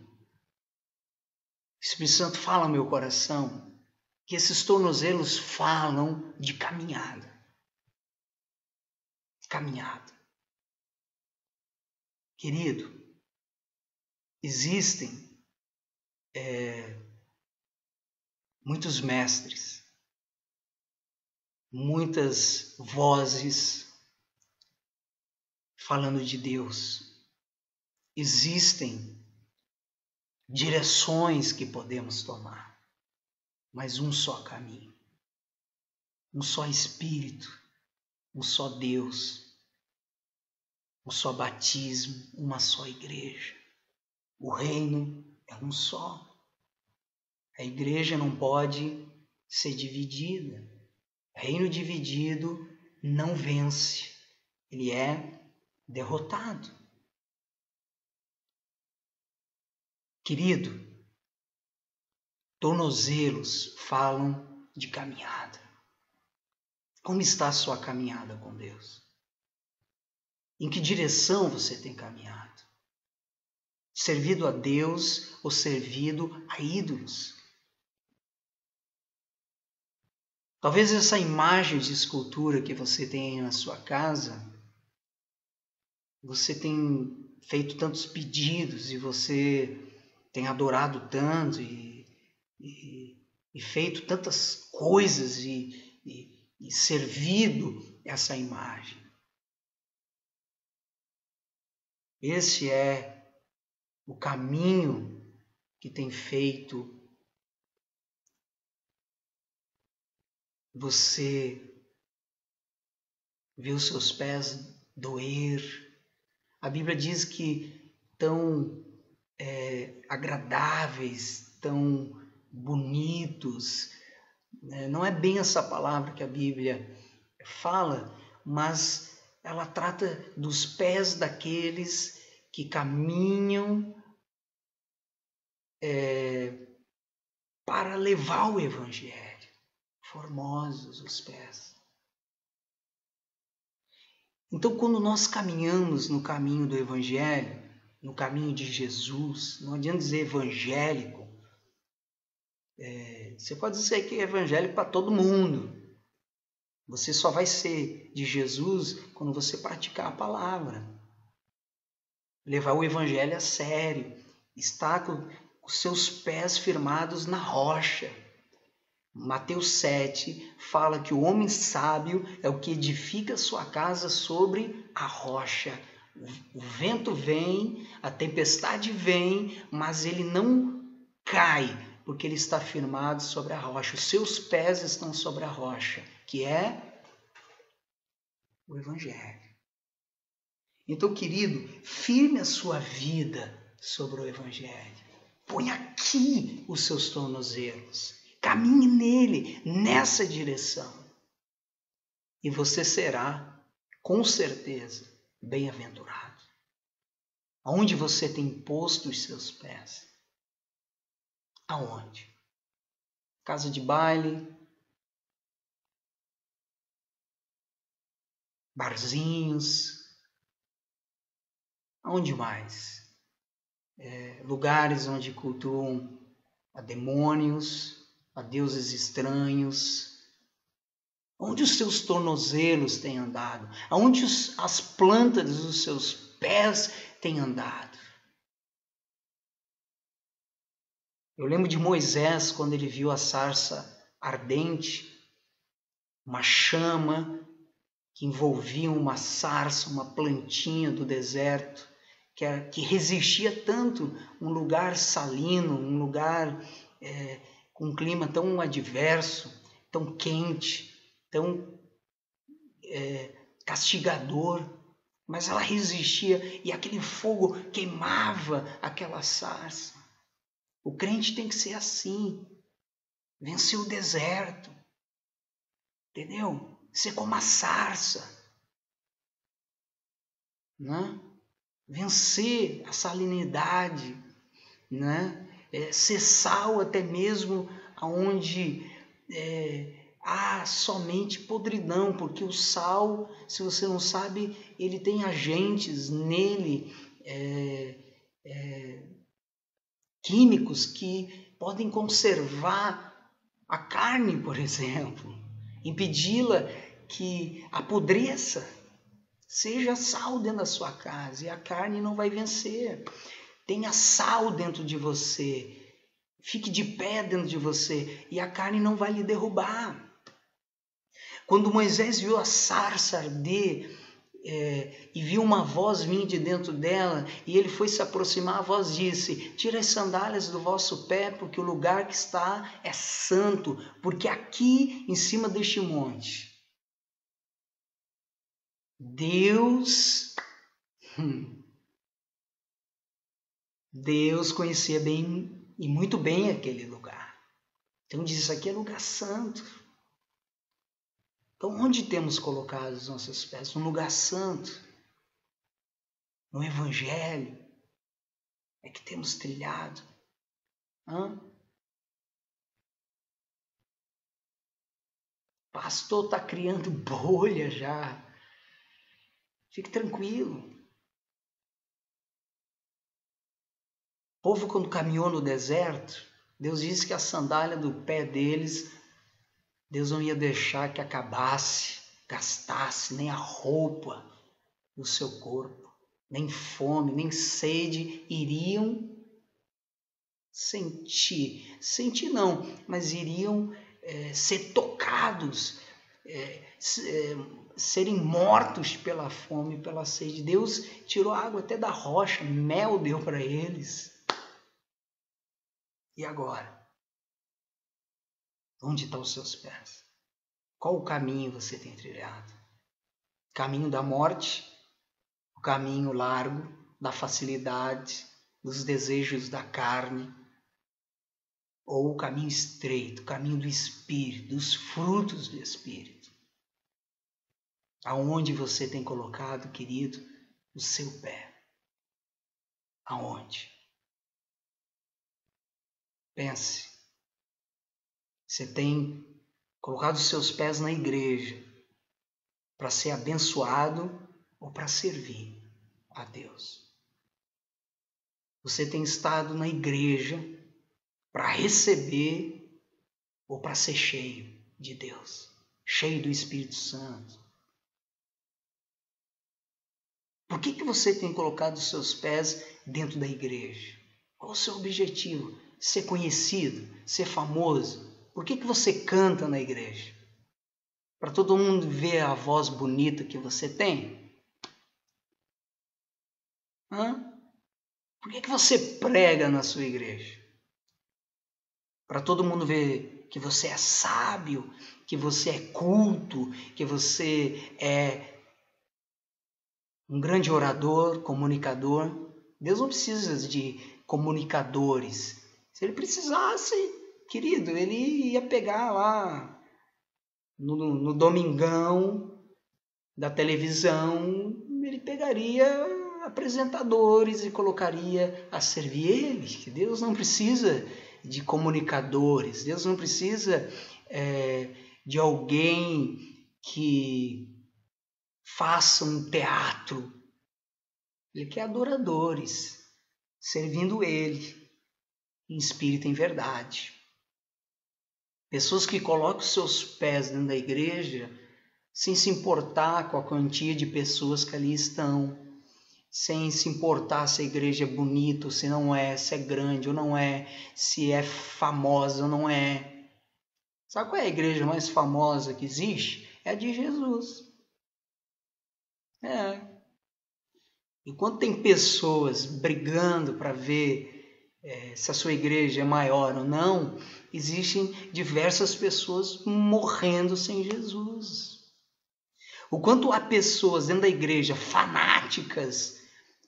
[SPEAKER 1] O Espírito Santo fala ao meu coração que esses tornozelos falam de caminhada. Caminhada. Querido, existem muitos mestres, muitas vozes falando de Deus. Existem direções que podemos tomar, mas um só caminho, um só Espírito, um só Deus, um só batismo, uma só igreja. O reino é um só. A igreja não pode ser dividida. Reino dividido não vence, ele é derrotado. Querido, tornozelos falam de caminhada. Como está a sua caminhada com Deus? Em que direção você tem caminhado? Servido a Deus ou servido a ídolos? Talvez essa imagem de escultura que você tem na sua casa, você tem feito tantos pedidos e você tem adorado tanto e feito tantas coisas e servido essa imagem. Esse é o caminho que tem feito você ver os seus pés doer. A Bíblia diz que tão agradáveis, tão bonitos, não é bem essa palavra que a Bíblia fala, mas ela trata dos pés daqueles que caminham para levar o Evangelho. Formosos os pés. Então, quando nós caminhamos no caminho do Evangelho, no caminho de Jesus, não adianta dizer evangélico. Você pode dizer que é evangélico para todo mundo. Você só vai ser de Jesus quando você praticar a palavra. Levar o Evangelho a sério. Estar com os seus pés firmados na rocha. Mateus 7 fala que o homem sábio é o que edifica sua casa sobre a rocha. O vento vem, a tempestade vem, mas ele não cai, porque ele está firmado sobre a rocha. Os seus pés estão sobre a rocha, que é o Evangelho. Então, querido, firme a sua vida sobre o Evangelho. Põe aqui os seus tornozelos. Caminhe nele, nessa direção. E você será, com certeza, bem-aventurado. Aonde você tem posto os seus pés? Aonde? Casa de baile? Barzinhos? Aonde mais? Lugares onde cultuam a demônios, a deuses estranhos. Onde os seus tornozelos têm andado? Aonde as plantas dos seus pés têm andado? Eu lembro de Moisés, quando ele viu a sarça ardente, uma chama que envolvia uma sarça, uma plantinha do deserto, que resistia tanto, um lugar salino, um lugar com um clima tão adverso, tão quente, tão castigador, mas ela resistia e aquele fogo queimava aquela sarça. O crente tem que ser assim, vencer o deserto, entendeu? Ser como a sarça, né? Vencer a salinidade, né? Ser sal até mesmo onde há somente podridão, porque o sal, se você não sabe, ele tem agentes nele, químicos que podem conservar a carne, por exemplo, impedi-la que apodreça. Seja sal dentro da sua casa e a carne não vai vencer. Tenha sal dentro de você. Fique de pé dentro de você e a carne não vai lhe derrubar. Quando Moisés viu a sarça arder e viu uma voz vir de dentro dela e ele foi se aproximar, a voz disse: tira as sandálias do vosso pé, porque o lugar que está é santo, porque aqui em cima deste monte Deus conhecia bem e muito bem aquele lugar. Então diz, isso aqui é lugar santo. Então onde temos colocado os nossos pés? Um lugar santo. No Evangelho é que temos trilhado. Pastor está criando bolha já. Fique tranquilo. O povo, quando caminhou no deserto, Deus disse que a sandália do pé deles, Deus não ia deixar que acabasse, gastasse nem a roupa do seu corpo, nem fome, nem sede iriam sentir não, mas iriam ser tocados, serem mortos pela fome e pela sede. Deus tirou água até da rocha, mel deu para eles. E agora? Onde estão os seus pés? Qual o caminho você tem trilhado? O caminho da morte? O caminho largo da facilidade, dos desejos da carne? Ou o caminho estreito, o caminho do Espírito, dos frutos do Espírito? Aonde você tem colocado, querido, o seu pé? Aonde? Pense. Você tem colocado os seus pés na igreja para ser abençoado ou para servir a Deus? Você tem estado na igreja para receber ou para ser cheio de Deus, cheio do Espírito Santo? Por que você tem colocado os seus pés dentro da igreja? Qual o seu objetivo? Ser conhecido? Ser famoso? Por que você canta na igreja? Para todo mundo ver a voz bonita que você tem? Por que você prega na sua igreja? Para todo mundo ver que você é sábio, que você é culto, que você é um grande orador, comunicador. Deus não precisa de comunicadores. Se ele precisasse, querido, ele ia pegar lá no domingão da televisão, ele pegaria apresentadores e colocaria a servir eles. Que Deus não precisa de comunicadores, Deus não precisa de alguém que faça um teatro. Ele quer adoradores, servindo Ele, em espírito e em verdade. Pessoas que colocam seus pés dentro da igreja sem se importar com a quantia de pessoas que ali estão, sem se importar se a igreja é bonita ou se não é, se é grande ou não é, se é famosa ou não é. Sabe qual é a igreja mais famosa que existe? É a de Jesus. Enquanto tem pessoas brigando para ver se a sua igreja é maior ou não, existem diversas pessoas morrendo sem Jesus. O quanto há pessoas dentro da igreja fanáticas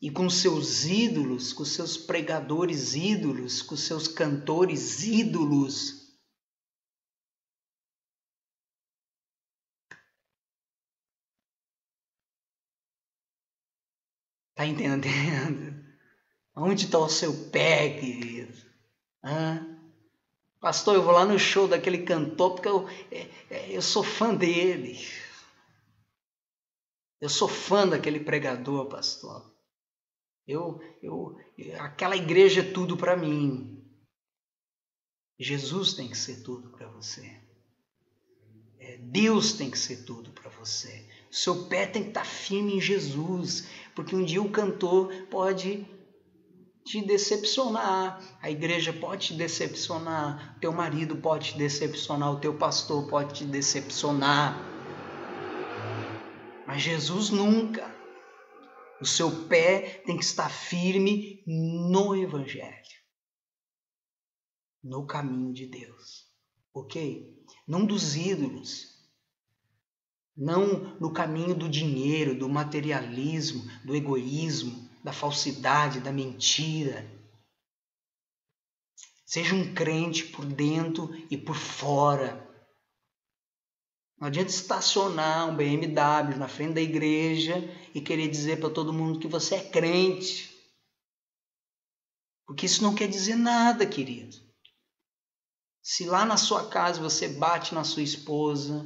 [SPEAKER 1] e com seus ídolos, com seus pregadores ídolos, com seus cantores ídolos. Tá entendendo? Onde está o seu pé, querido? Pastor, eu vou lá no show daquele cantor porque eu sou fã dele. Eu sou fã daquele pregador, pastor. Aquela igreja é tudo para mim. Jesus tem que ser tudo para você. Deus tem que ser tudo para você. O seu pé tem que estar firme em Jesus, porque um dia o cantor pode te decepcionar, a igreja pode te decepcionar, teu marido pode te decepcionar, o teu pastor pode te decepcionar, mas Jesus nunca. O seu pé tem que estar firme no Evangelho, no caminho de Deus, ok? Não dos ídolos, não no caminho do dinheiro, do materialismo, do egoísmo, da falsidade, da mentira. Seja um crente por dentro e por fora. Não adianta estacionar um BMW na frente da igreja e querer dizer para todo mundo que você é crente. Porque isso não quer dizer nada, querido. Se lá na sua casa você bate na sua esposa,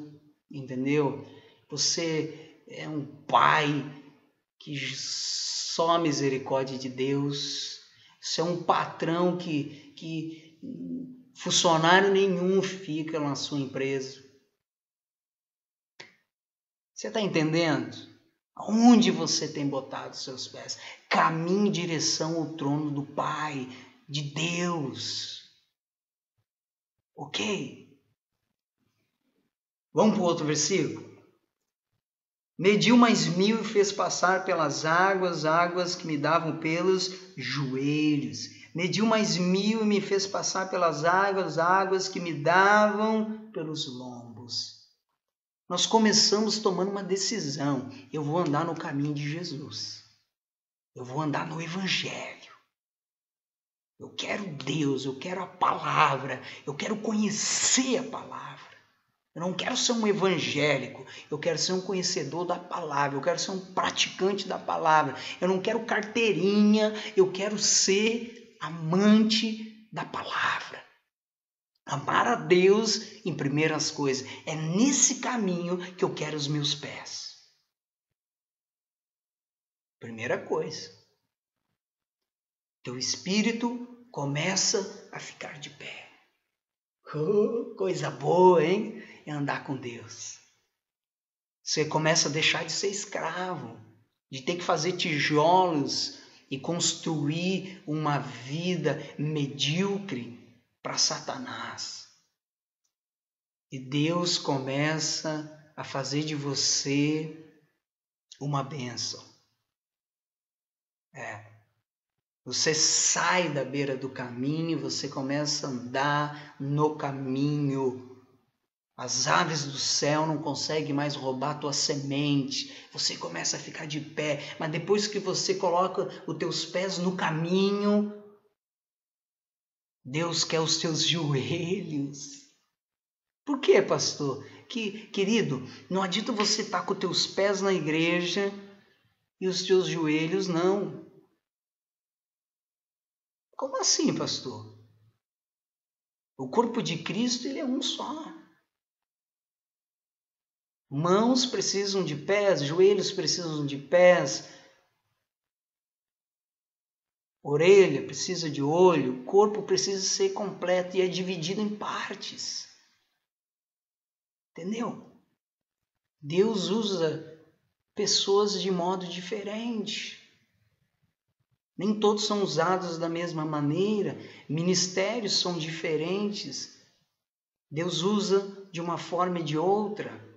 [SPEAKER 1] entendeu? Você é um pai que só a misericórdia de Deus. Isso é um patrão que funcionário nenhum fica na sua empresa. Você está entendendo? Aonde você tem botado seus pés? Caminhe em direção ao trono do Pai, de Deus. Ok? Vamos para o outro versículo? Mediu mais 1000 e fez passar pelas águas que me davam pelos joelhos. Mediu mais 1000 e me fez passar pelas águas que me davam pelos lombos. Nós começamos tomando uma decisão. Eu vou andar no caminho de Jesus. Eu vou andar no Evangelho. Eu quero Deus, eu quero a palavra, eu quero conhecer a palavra. Eu não quero ser um evangélico, eu quero ser um conhecedor da palavra, eu quero ser um praticante da palavra. Eu não quero carteirinha, eu quero ser amante da palavra. Amar a Deus em primeiras coisas. É nesse caminho que eu quero os meus pés. Primeira coisa. Teu espírito começa a ficar de pé. Coisa boa, hein? É andar com Deus. Você começa a deixar de ser escravo, de ter que fazer tijolos e construir uma vida medíocre para Satanás. E Deus começa a fazer de você uma bênção. Você sai da beira do caminho, você começa a andar no caminho. As aves do céu não conseguem mais roubar a tua semente. Você começa a ficar de pé. Mas depois que você coloca os teus pés no caminho, Deus quer os teus joelhos. Por quê, pastor? Querido, não adianta você estar com os teus pés na igreja e os teus joelhos não. Como assim, pastor? O corpo de Cristo, ele é um só. Mãos precisam de pés, joelhos precisam de pés, orelha precisa de olho, o corpo precisa ser completo e é dividido em partes. Entendeu? Deus usa pessoas de modo diferente. Nem todos são usados da mesma maneira, ministérios são diferentes. Deus usa de uma forma e de outra.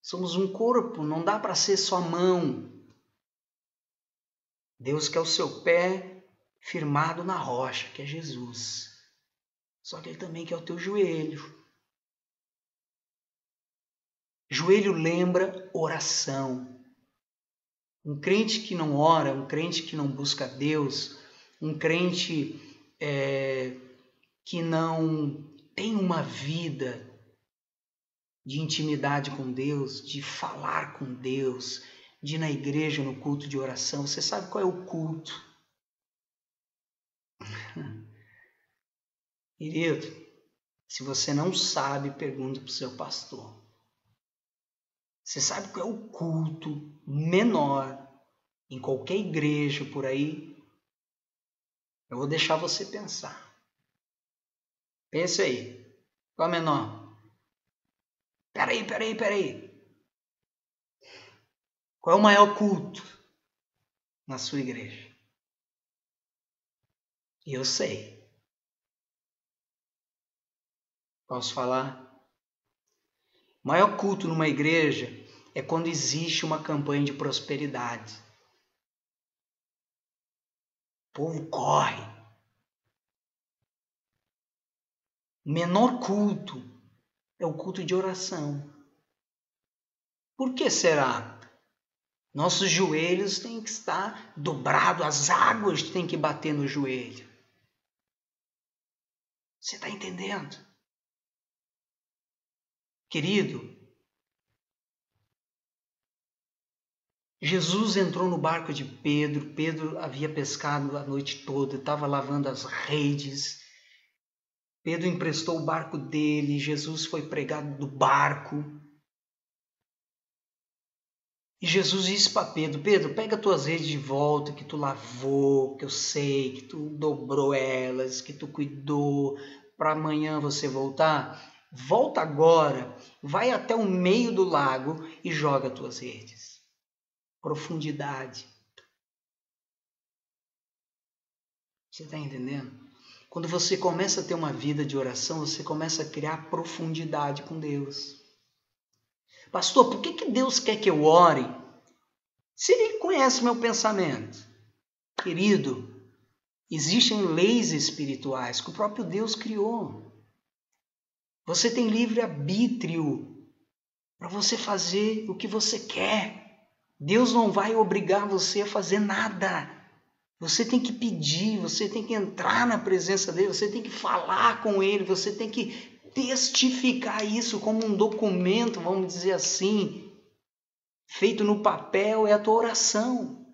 [SPEAKER 1] Somos um corpo, não dá para ser só mão. Deus quer o seu pé firmado na rocha, que é Jesus. Só que Ele também quer o teu joelho. Joelho lembra oração. Um crente que não ora, um crente que não busca Deus, um crente que não tem uma vida de intimidade com Deus, de falar com Deus, de ir na igreja, no culto de oração. Você sabe qual é o culto? Querido, se você não sabe, pergunta para o seu pastor. Você sabe qual é o culto menor em qualquer igreja por aí? Eu vou deixar você pensar. Pense aí. Qual é o menor? Peraí. Qual é o maior culto na sua igreja? Eu sei. Posso falar? O maior culto numa igreja é quando existe uma campanha de prosperidade. O povo corre. O menor culto é o culto de oração. Por que será? Nossos joelhos têm que estar dobrados, as águas têm que bater no joelho. Você está entendendo? Querido, Jesus entrou no barco de Pedro. Pedro havia pescado a noite toda, estava lavando as redes. Pedro emprestou o barco dele, Jesus foi pregado do barco. E Jesus disse para Pedro, Pedro, pega tuas redes de volta, que tu lavou, que eu sei, que tu dobrou elas, que tu cuidou, para amanhã você voltar. Volta agora, vai até o meio do lago e joga tuas redes. Profundidade. Você está entendendo? Quando você começa a ter uma vida de oração, você começa a criar profundidade com Deus. Pastor, por que Deus quer que eu ore? Se Ele conhece meu pensamento. Querido, existem leis espirituais que o próprio Deus criou. Você tem livre-arbítrio para você fazer o que você quer. Deus não vai obrigar você a fazer nada. Você tem que pedir, você tem que entrar na presença dele, você tem que falar com ele, você tem que testificar isso como um documento, vamos dizer assim, feito no papel, é a tua oração.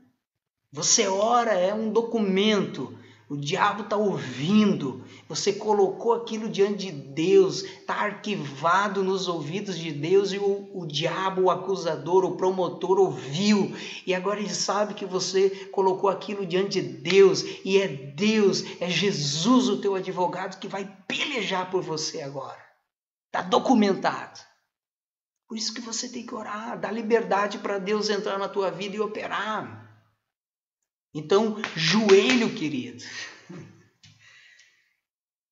[SPEAKER 1] Você ora, é um documento, o diabo está ouvindo, você colocou aquilo diante de Deus, está arquivado nos ouvidos de Deus e o diabo, o acusador, o promotor ouviu e agora ele sabe que você colocou aquilo diante de Deus e é Deus, é Jesus o teu advogado que vai pelejar por você agora. Está documentado. Por isso que você tem que orar, dar liberdade para Deus entrar na tua vida e operar. Então, joelho, querido.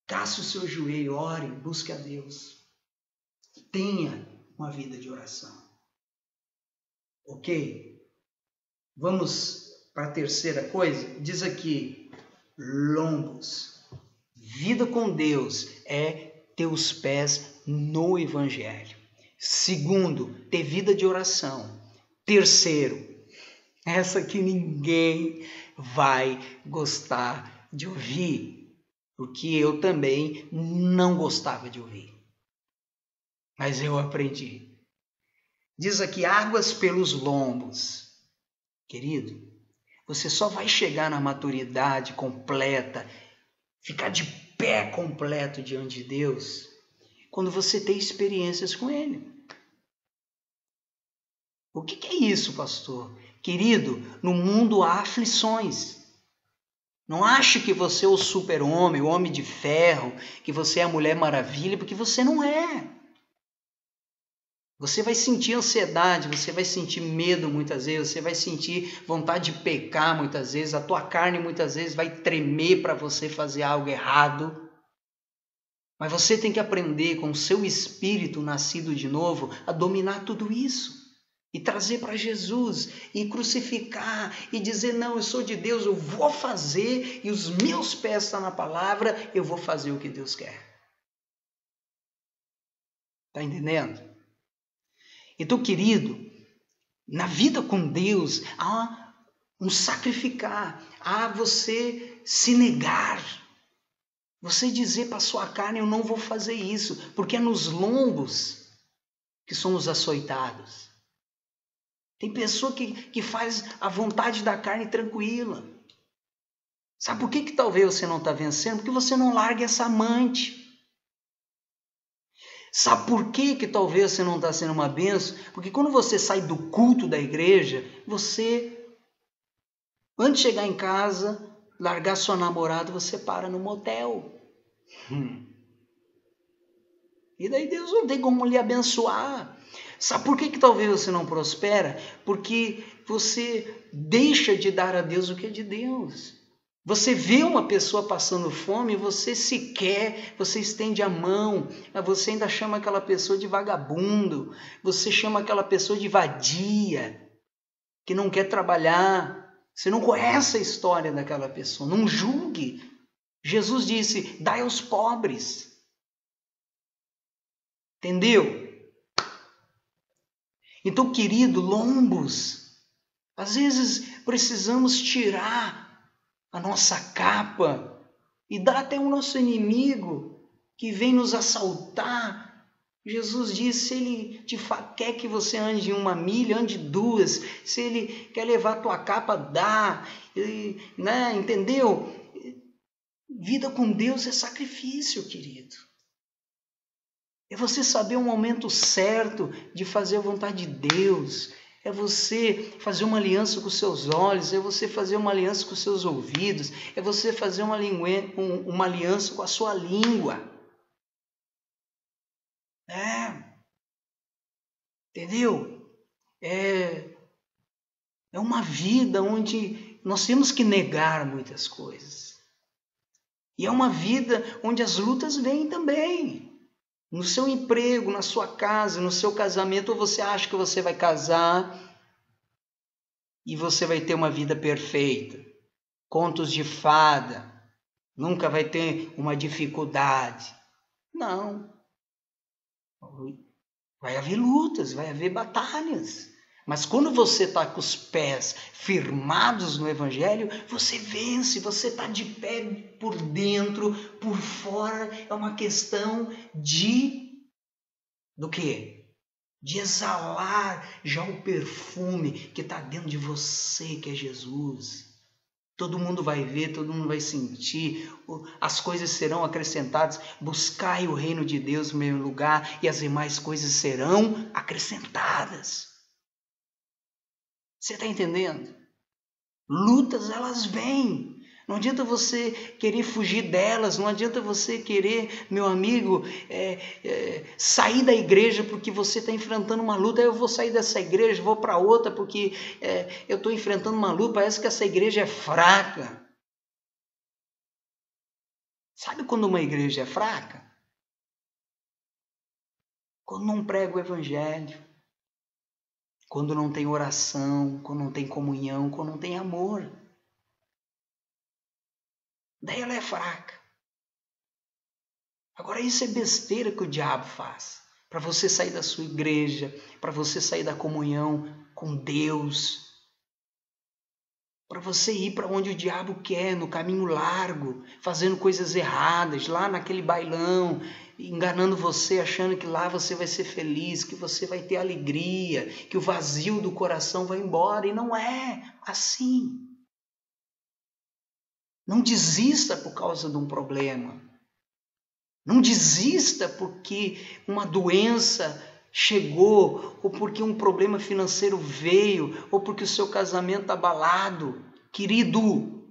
[SPEAKER 1] Caça o seu joelho, ore, busque a Deus. Tenha uma vida de oração. Ok? Vamos para a terceira coisa. Diz aqui, lombos. Vida com Deus é ter os pés no Evangelho. Segundo, ter vida de oração. Terceiro, essa que ninguém vai gostar de ouvir, porque eu também não gostava de ouvir. Mas eu aprendi. Diz aqui, águas pelos lombos. Querido, você só vai chegar na maturidade completa, ficar de pé completo diante de Deus, quando você ter experiências com Ele. O que é isso, pastor? Querido, no mundo há aflições. Não ache que você é o super-homem, o homem de ferro, que você é a Mulher Maravilha, porque você não é. Você vai sentir ansiedade, você vai sentir medo muitas vezes, você vai sentir vontade de pecar muitas vezes, a tua carne muitas vezes vai tremer para você fazer algo errado. Mas você tem que aprender com o seu espírito nascido de novo a dominar tudo isso. E trazer para Jesus, e crucificar, e dizer, não, eu sou de Deus, eu vou fazer, e os meus pés estão na palavra, eu vou fazer o que Deus quer. Está entendendo? Então, querido, na vida com Deus, há um sacrificar, há você se negar. Você dizer para a sua carne, eu não vou fazer isso, porque é nos lombos que somos açoitados. Tem pessoa que faz a vontade da carne tranquila. Sabe por que talvez você não está vencendo? Porque você não larga essa amante. Sabe por que talvez você não está sendo uma bênção? Porque quando você sai do culto da igreja, você, antes de chegar em casa, largar sua namorada, você para no motel. E daí Deus não tem como lhe abençoar. Sabe por que talvez você não prospera? Porque você deixa de dar a Deus o que é de Deus. Você vê uma pessoa passando fome, você se quer, você estende a mão, você ainda chama aquela pessoa de vagabundo, você chama aquela pessoa de vadia, que não quer trabalhar. Você não conhece a história daquela pessoa, não julgue. Jesus disse, dai aos pobres. Entendeu? Então, querido, lombos, às vezes precisamos tirar a nossa capa e dar até o nosso inimigo que vem nos assaltar. Jesus disse, se ele quer que você ande 1 milha, ande 2. Se ele quer levar a tua capa, dá. Né? Entendeu? Vida com Deus é sacrifício, querido. É você saber o momento certo de fazer a vontade de Deus. É você fazer uma aliança com os seus olhos, é você fazer uma aliança com os seus ouvidos, é você fazer uma aliança com a sua língua. Entendeu? É uma vida onde nós temos que negar muitas coisas. E é uma vida onde as lutas vêm também. No seu emprego, na sua casa, no seu casamento, ou você acha que você vai casar e você vai ter uma vida perfeita. Contos de fada. Nunca vai ter uma dificuldade. Não. Vai haver lutas, vai haver batalhas. Mas quando você está com os pés firmados no Evangelho, você vence, você está de pé por dentro, por fora. É uma questão do quê? De exalar já o perfume que está dentro de você, que é Jesus. Todo mundo vai ver, todo mundo vai sentir, as coisas serão acrescentadas. Buscai o reino de Deus no primeiro lugar e as demais coisas serão acrescentadas. Você está entendendo? Lutas, elas vêm. Não adianta você querer fugir delas, não adianta você querer, meu amigo, sair da igreja porque você está enfrentando uma luta. Eu vou sair dessa igreja, vou para outra porque eu estou enfrentando uma luta, parece que essa igreja é fraca. Sabe quando uma igreja é fraca? Quando não prega o evangelho, quando não tem oração, quando não tem comunhão, quando não tem amor. Daí ela é fraca. Agora isso é besteira que o diabo faz. Para você sair da sua igreja, para você sair da comunhão com Deus, para você ir para onde o diabo quer, no caminho largo, fazendo coisas erradas, lá naquele bailão, enganando você, achando que lá você vai ser feliz, que você vai ter alegria, que o vazio do coração vai embora. E não é assim. Não desista por causa de um problema. Não desista porque uma doença chegou, ou porque um problema financeiro veio, ou porque o seu casamento está abalado. Querido,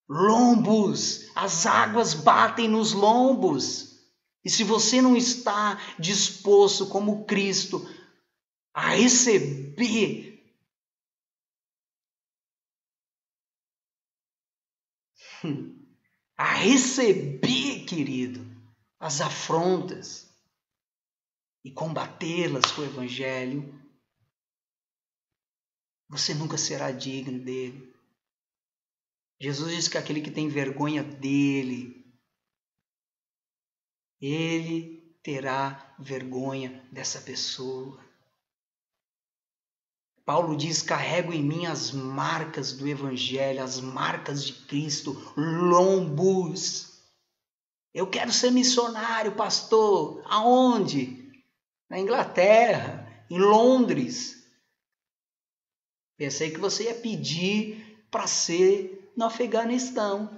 [SPEAKER 1] lombos, as águas batem nos lombos. E se você não está disposto, como Cristo, a receber querido, as afrontas e combatê-las com o evangelho, você nunca será digno dele. Jesus diz que aquele que tem vergonha dele, ele terá vergonha dessa pessoa. Paulo diz: carrego em mim as marcas do evangelho, as marcas de Cristo, lombos. Eu quero ser missionário, pastor. Aonde? Na Inglaterra, em Londres. Pensei que você ia pedir para ser no Afeganistão.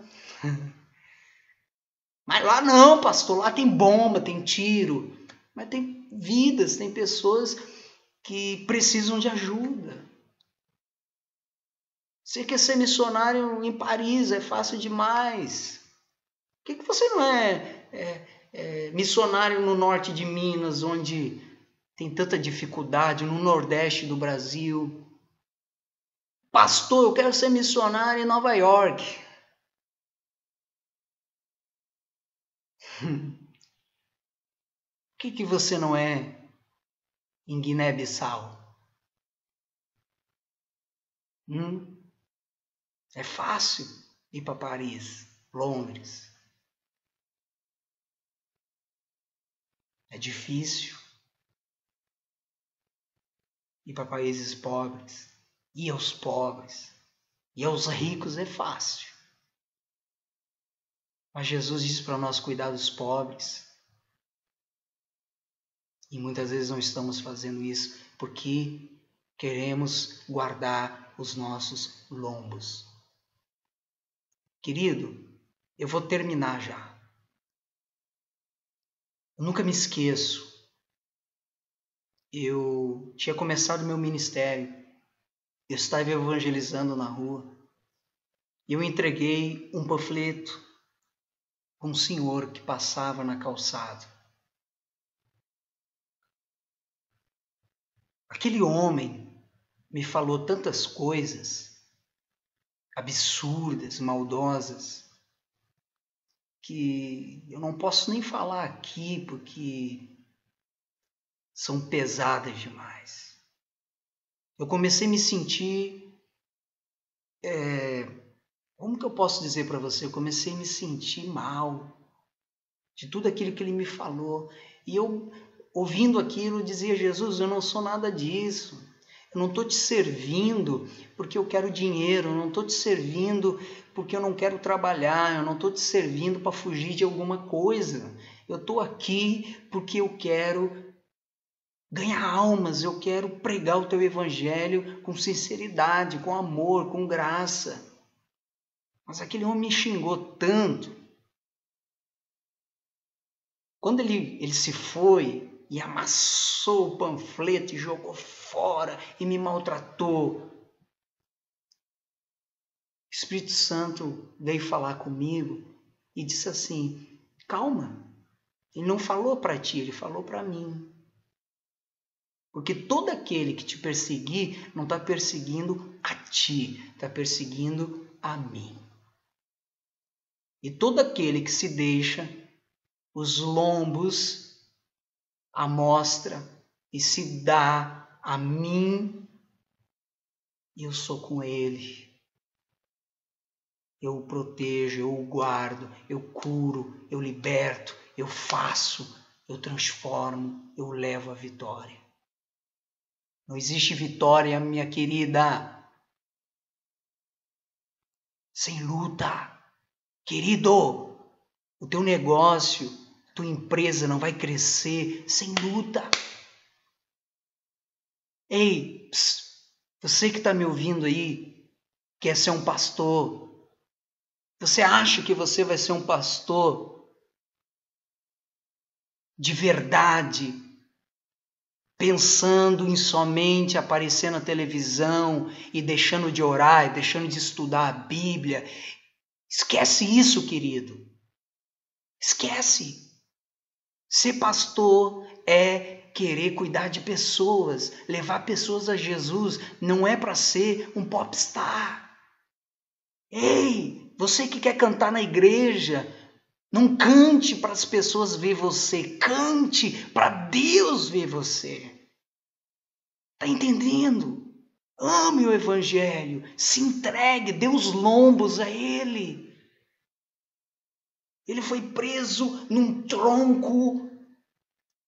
[SPEAKER 1] Mas lá não, pastor. Lá tem bomba, tem tiro. Mas tem vidas, tem pessoas que precisam de ajuda. Você quer ser missionário em Paris, é fácil demais. Por que você não é missionário no norte de Minas, onde tem tanta dificuldade, no nordeste do Brasil? Pastor, eu quero ser missionário em Nova York. Por que você não é em Guiné-Bissau? É fácil ir para Paris, Londres. É difícil ir para países pobres. Ir aos pobres. E aos ricos é fácil. Mas Jesus disse para nós cuidar dos pobres. E muitas vezes não estamos fazendo isso porque queremos guardar os nossos lombos. Querido, eu vou terminar já. Eu nunca me esqueço. Eu tinha começado meu ministério Eu estava evangelizando na rua e eu entreguei um panfleto para um senhor que passava na calçada. Aquele homem me falou tantas coisas absurdas, maldosas, que eu não posso nem falar aqui porque são pesadas demais. Eu comecei a me sentir, como que eu posso dizer para você? Eu comecei a me sentir mal de tudo aquilo que ele me falou. E eu, ouvindo aquilo, dizia: Jesus, eu não sou nada disso. Eu não estou te servindo porque eu quero dinheiro, eu não estou te servindo porque eu não quero trabalhar, eu não estou te servindo para fugir de alguma coisa. Eu estou aqui porque eu quero ganhar almas, eu quero pregar o teu evangelho com sinceridade, com amor, com graça. Mas aquele homem me xingou tanto. Quando ele se foi e amassou o panfleto e jogou fora e me maltratou, o Espírito Santo veio falar comigo e disse assim: calma, ele não falou para ti, ele falou para mim. Porque todo aquele que te perseguir não está perseguindo a ti, está perseguindo a mim. E todo aquele que se deixa os lombos à mostra e se dá a mim, eu sou com ele. Eu o protejo, eu o guardo, eu curo, eu liberto, eu faço, eu transformo, eu levo a vitória. Não existe vitória, minha querida, sem luta. Querido, o teu negócio, tua empresa não vai crescer sem luta. Ei, você que está me ouvindo aí, quer ser um pastor, você acha que você vai ser um pastor de verdade, pensando em somente aparecer na televisão e deixando de orar, e deixando de estudar a Bíblia? Esquece isso, querido. Esquece. Ser pastor é querer cuidar de pessoas, levar pessoas a Jesus. Não é para ser um popstar. Ei, você que quer cantar na igreja, não cante para as pessoas ver você, cante para Deus ver você. Tá entendendo? Ame o evangelho, se entregue, dê os lombos a ele. Ele foi preso num tronco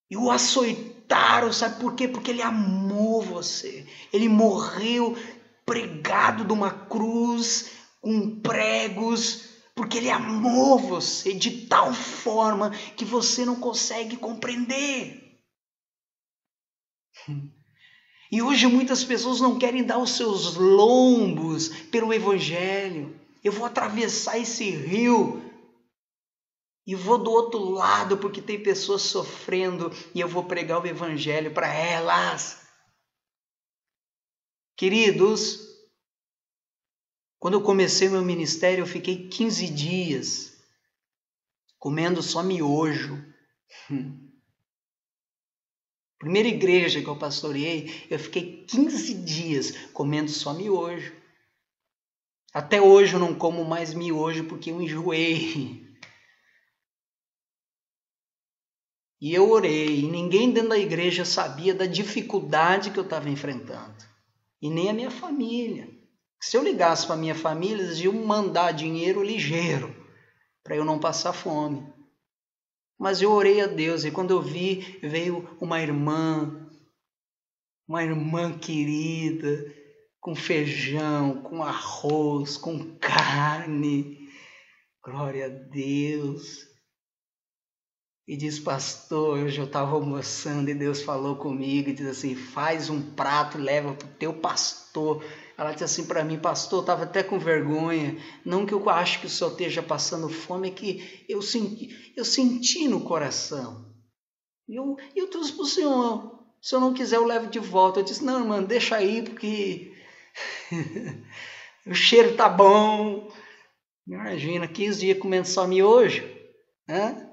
[SPEAKER 1] e o açoitaram, sabe por quê? Porque ele amou você. Ele morreu pregado de uma cruz com pregos, porque ele amou você de tal forma que você não consegue compreender. E hoje muitas pessoas não querem dar os seus lombos pelo evangelho. Eu vou atravessar esse rio e vou do outro lado porque tem pessoas sofrendo e eu vou pregar o evangelho para elas. Queridos, quando eu comecei meu ministério, eu fiquei 15 dias comendo só miojo. Primeira igreja que eu pastoreei, eu fiquei 15 dias comendo só miojo. Até hoje eu não como mais miojo porque eu enjoei. E eu orei, e ninguém dentro da igreja sabia da dificuldade que eu estava enfrentando. E nem a minha família. Se eu ligasse para a minha família, eles iam mandar dinheiro ligeiro para eu não passar fome. Mas eu orei a Deus, e quando eu vi, veio uma irmã querida, com feijão, com arroz, com carne. Glória a Deus. E diz: pastor, hoje eu estava almoçando e Deus falou comigo e diz assim: faz um prato, leva para o teu pastor. Ela disse assim para mim: pastor, eu estava até com vergonha, não que eu acho que o senhor esteja passando fome, é que eu senti no coração. E eu trouxe para o senhor não quiser eu levo de volta. Eu disse: não, irmã, deixa aí, porque O cheiro tá bom. Imagina, 15 dias comendo só miojo. Hã?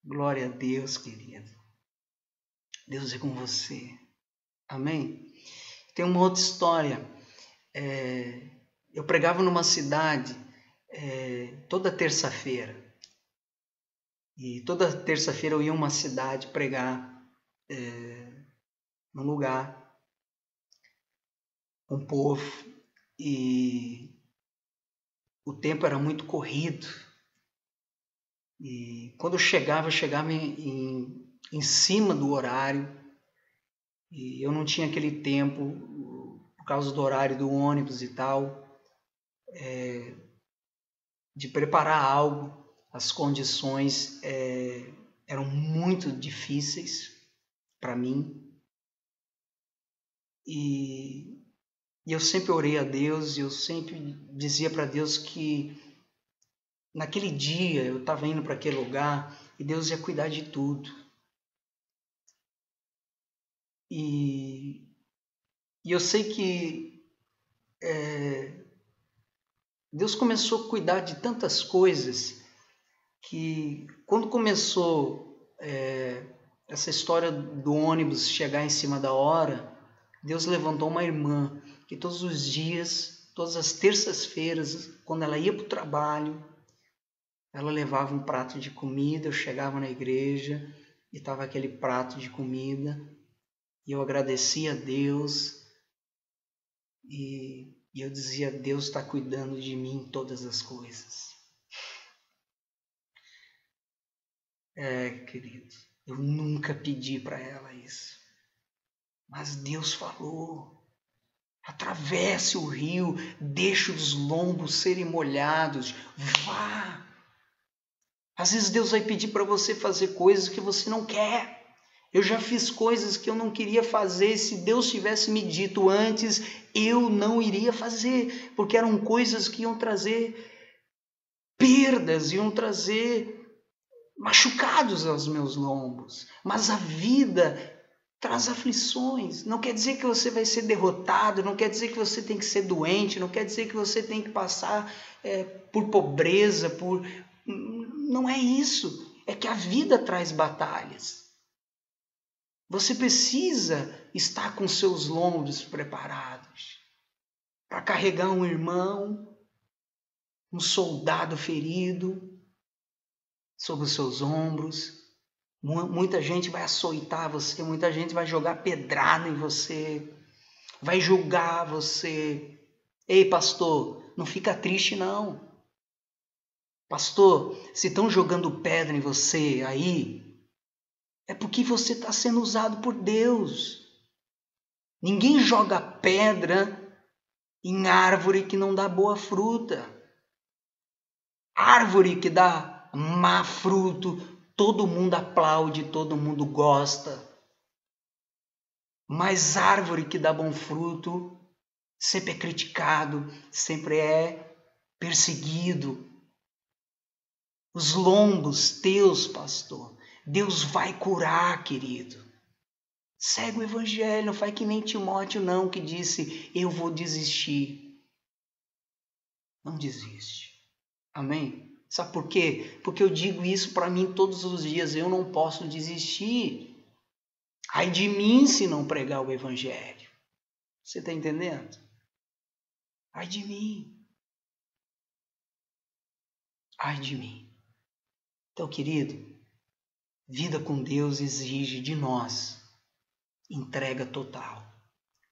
[SPEAKER 1] Glória a Deus, querido. Deus é com você. Amém? Tem uma outra história. Eu pregava numa cidade toda terça-feira. E toda terça-feira eu ia a uma cidade pregar num lugar, com o povo. E o tempo era muito corrido. E quando eu chegava em cima do horário. E eu não tinha aquele tempo, por causa do horário do ônibus e tal, de preparar algo. As condições eram muito difíceis para mim. E eu sempre orei a Deus, e eu sempre dizia para Deus que naquele dia eu estava indo para aquele lugar e Deus ia cuidar de tudo. E eu sei que Deus começou a cuidar de tantas coisas que quando começou essa história do ônibus chegar em cima da hora, Deus levantou uma irmã que todos os dias, todas as terças-feiras, quando ela ia para o trabalho, ela levava um prato de comida. Eu chegava na igreja e estava aquele prato de comida e eu agradecia a Deus e eu dizia: Deus está cuidando de mim em todas as coisas. Querido, eu nunca pedi para ela isso, mas Deus falou: atravesse o rio, deixe os lombos serem molhados, vá. Às vezes Deus vai pedir para você fazer coisas que você não quer. Eu já fiz coisas que eu não queria fazer. Se Deus tivesse me dito antes, eu não iria fazer, porque eram coisas que iam trazer perdas, iam trazer machucados aos meus lombos. Mas a vida traz aflições. Não quer dizer que você vai ser derrotado, não quer dizer que você tem que ser doente, não quer dizer que você tem que passar por pobreza, Não é isso. É que a vida traz batalhas. Você precisa estar com seus lombos preparados para carregar um irmão, um soldado ferido sobre os seus ombros. Muita gente vai açoitar você, muita gente vai jogar pedrada em você, vai julgar você. Ei, pastor, não fica triste não. Pastor, se estão jogando pedra em você aí, é porque você está sendo usado por Deus. Ninguém joga pedra em árvore que não dá boa fruta. Árvore que dá má fruto, todo mundo aplaude, todo mundo gosta. Mas árvore que dá bom fruto sempre é criticado, sempre é perseguido. Os lombos teus, pastor, Deus vai curar, querido. Segue o evangelho, não faz que nem Timóteo não, que disse: eu vou desistir. Não desiste. Amém? Sabe por quê? Porque eu digo isso para mim todos os dias. Eu não posso desistir. Ai de mim se não pregar o evangelho. Você está entendendo? Ai de mim. Ai de mim. Então, querido, vida com Deus exige de nós entrega total.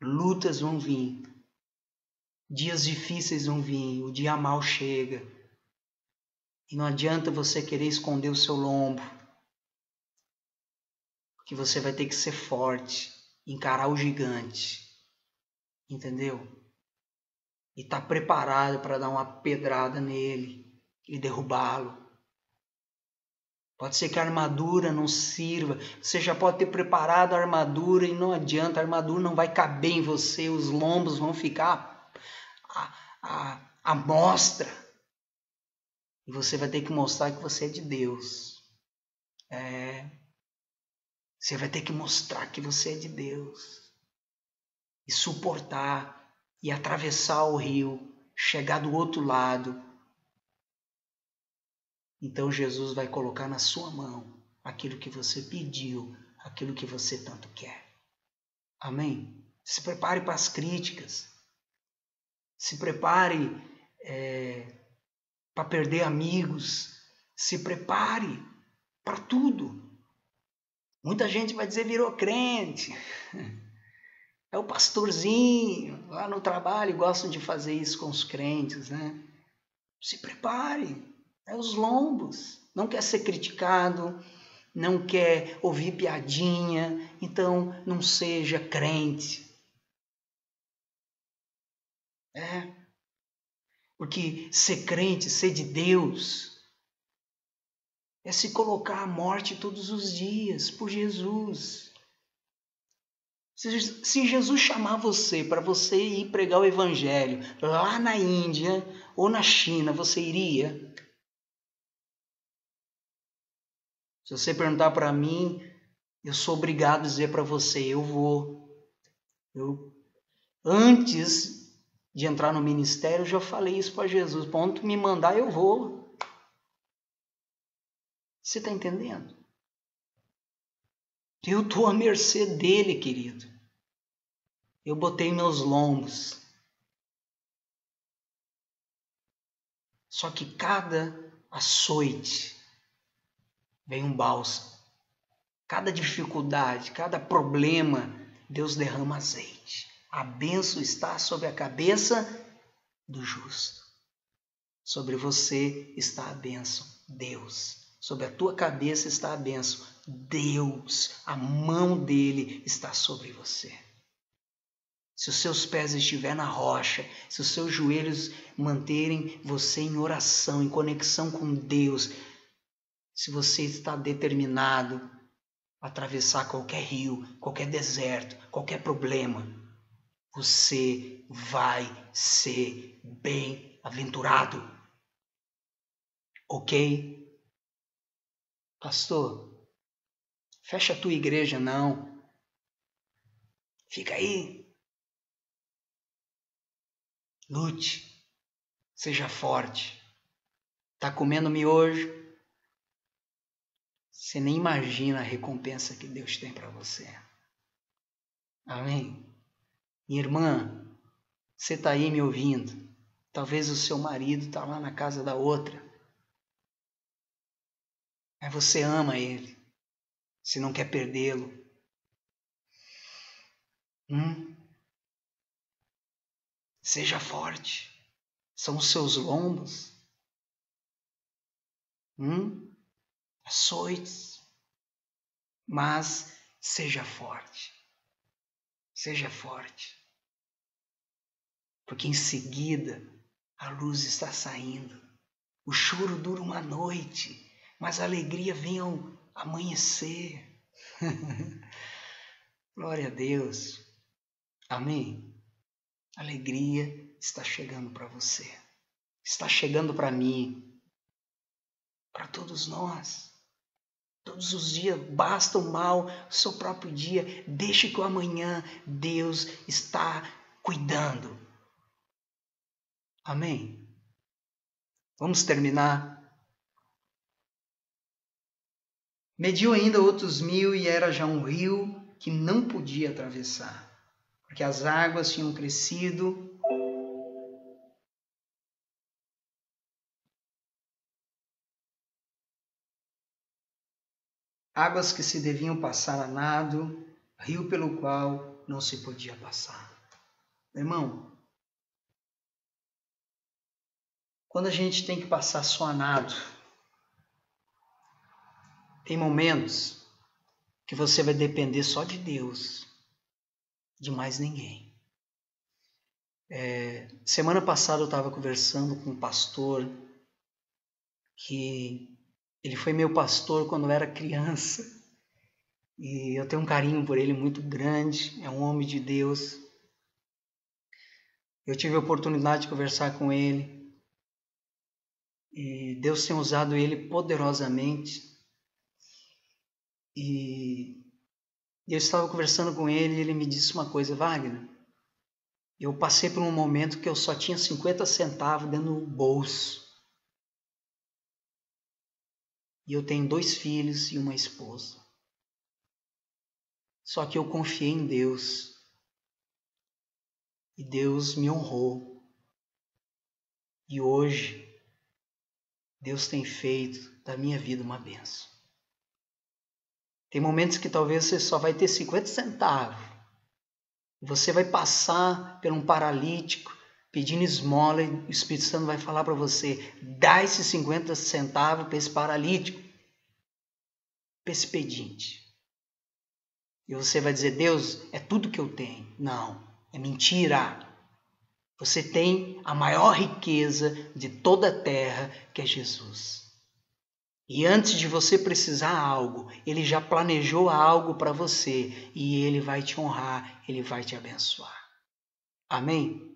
[SPEAKER 1] Lutas vão vir. Dias difíceis vão vir. O dia mal chega. E não adianta você querer esconder o seu lombo. Porque você vai ter que ser forte. Encarar o gigante. Entendeu? E estar preparado para dar uma pedrada nele e derrubá-lo. Pode ser que a armadura não sirva. Você já pode ter preparado a armadura e não adianta. A armadura não vai caber em você. Os lombos vão ficar à mostra. E você vai ter que mostrar que você é de Deus. Você vai ter que mostrar que você é de Deus. E suportar. e atravessar o rio, chegar do outro lado, então Jesus vai colocar na sua mão aquilo que você pediu, aquilo que você tanto quer. Amém? Se prepare para as críticas. Se prepare para perder amigos. Se prepare para tudo. Muita gente vai dizer virou crente. É o pastorzinho. Lá no trabalho gostam de fazer isso com os crentes, né? Se prepare. É os lombos. Não quer ser criticado. Não quer ouvir piadinha. Então não seja crente. Porque ser crente, ser de Deus, é se colocar à morte todos os dias por Jesus. Se Jesus chamar você para você ir pregar o evangelho lá na Índia ou na China, você iria? Se você perguntar para mim, eu sou obrigado a dizer para você, eu vou. Antes de entrar no ministério, eu já falei isso para Jesus. Para onde tu me mandar, eu vou. Você está entendendo? Eu estou à mercê dele, querido. Eu botei meus lombos. Só que cada açoite vem um bálsamo. Cada dificuldade, cada problema, Deus derrama azeite. A bênção está sobre a cabeça do justo. Sobre você está a bênção, Deus. Sobre a tua cabeça está a bênção, Deus. A mão dele está sobre você. Se os seus pés estiverem na rocha, se os seus joelhos manterem você em oração, em conexão com Deus, se você está determinado a atravessar qualquer rio, qualquer deserto, qualquer problema, você vai ser bem-aventurado. Ok? Pastor, fecha a tua igreja não. Fica aí. Lute. Seja forte. Tá comendo miojo? Você nem imagina a recompensa que Deus tem para você. Amém? Minha irmã, você está aí me ouvindo. Talvez o seu marido está lá na casa da outra. Mas você ama ele. Você não quer perdê-lo. Seja forte. São os seus lombos. Açoites. Mas seja forte. Seja forte. Porque em seguida a luz está saindo. O choro dura uma noite, mas a alegria vem ao amanhecer. Glória a Deus. Amém? Alegria está chegando para você. Está chegando para mim. Para todos nós. Todos os dias, basta o mal, o seu próprio dia. Deixe que o amanhã Deus está cuidando. Amém? Vamos terminar. Mediu ainda outros 1000 e era já um rio que não podia atravessar, porque as águas tinham crescido. Águas que se deviam passar a nado, rio pelo qual não se podia passar. Meu irmão, quando a gente tem que passar só a nado, tem momentos que você vai depender só de Deus, de mais ninguém. Semana passada eu estava conversando com um pastor que ele foi meu pastor quando eu era criança e eu tenho um carinho por ele muito grande, é um homem de Deus. Eu tive a oportunidade de conversar com ele e Deus tem usado ele poderosamente. E eu estava conversando com ele e ele me disse uma coisa: Wagner, Eu passei por um momento que eu só tinha 50 centavos dentro do bolso. E eu tenho 2 filhos e uma esposa. Só que eu confiei em Deus. E Deus me honrou. E hoje, Deus tem feito da minha vida uma bênção. Tem momentos que talvez você só vai ter 50 centavos. Você vai passar por um paralítico pedindo esmola e o Espírito Santo vai falar para você: dá esses 50 centavos para esse paralítico, para esse pedinte. E você vai dizer: Deus, é tudo que eu tenho. Não, é mentira. Você tem a maior riqueza de toda a terra, que é Jesus. E antes de você precisar algo, Ele já planejou algo para você e Ele vai te honrar, Ele vai te abençoar. Amém?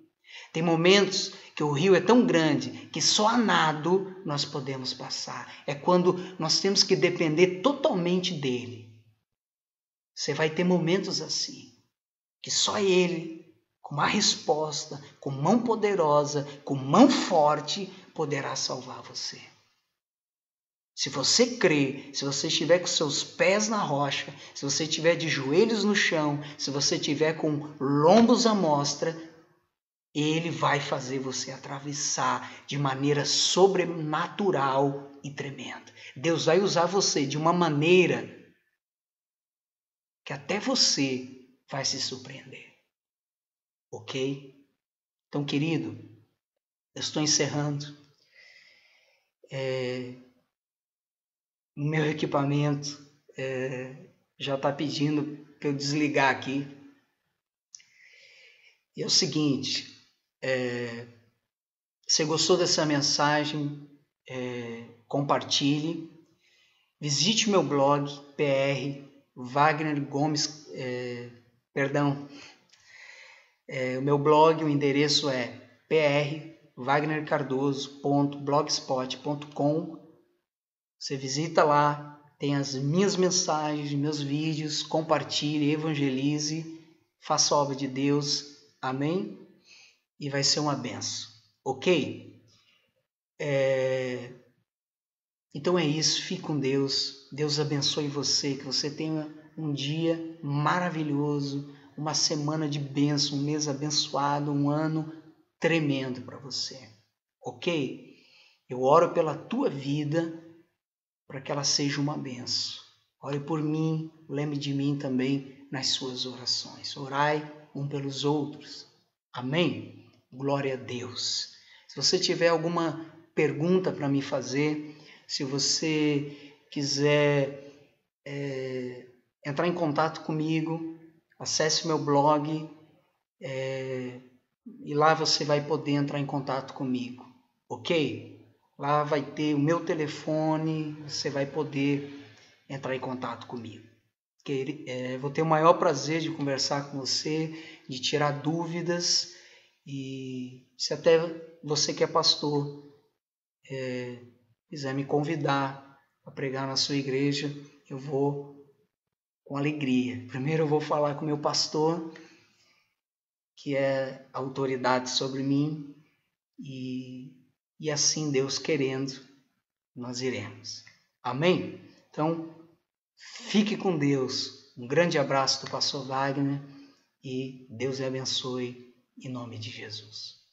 [SPEAKER 1] Tem momentos que o rio é tão grande que só a nado nós podemos passar. É quando nós temos que depender totalmente dele. Você vai ter momentos assim, que só Ele, com uma resposta, com mão poderosa, com mão forte, poderá salvar você. Se você crer, se você estiver com seus pés na rocha, se você estiver de joelhos no chão, se você estiver com lombos à mostra, Ele vai fazer você atravessar de maneira sobrenatural e tremenda. Deus vai usar você de uma maneira que até você vai se surpreender. Ok? Então, querido, eu estou encerrando. O meu equipamento já está pedindo para eu desligar aqui. E é o seguinte, se gostou dessa mensagem, compartilhe. Visite meu blog, PR Wagner Gomes, o meu blog, o endereço é prwagnercardoso.blogspot.com. Você visita lá, tem as minhas mensagens, meus vídeos, compartilhe, evangelize, faça a obra de Deus, amém? E vai ser uma benção, ok? Então é isso, fique com Deus, Deus abençoe você, que você tenha um dia maravilhoso, uma semana de bênção, um mês abençoado, um ano tremendo para você, ok? Eu oro pela tua vida, para que ela seja uma benção. Ore por mim, lembre de mim também nas suas orações. Orai um pelos outros. Amém? Glória a Deus. Se você tiver alguma pergunta para me fazer, se você quiser entrar em contato comigo, acesse meu blog e lá você vai poder entrar em contato comigo, ok? Lá vai ter o meu telefone, você vai poder entrar em contato comigo. Vou ter o maior prazer de conversar com você, de tirar dúvidas, e se até você que é pastor quiser me convidar a pregar na sua igreja, eu vou com alegria. Primeiro eu vou falar com o meu pastor, que é a autoridade sobre mim, e assim, Deus querendo, nós iremos. Amém? Então, fique com Deus. Um grande abraço do pastor Wagner e Deus lhe abençoe em nome de Jesus.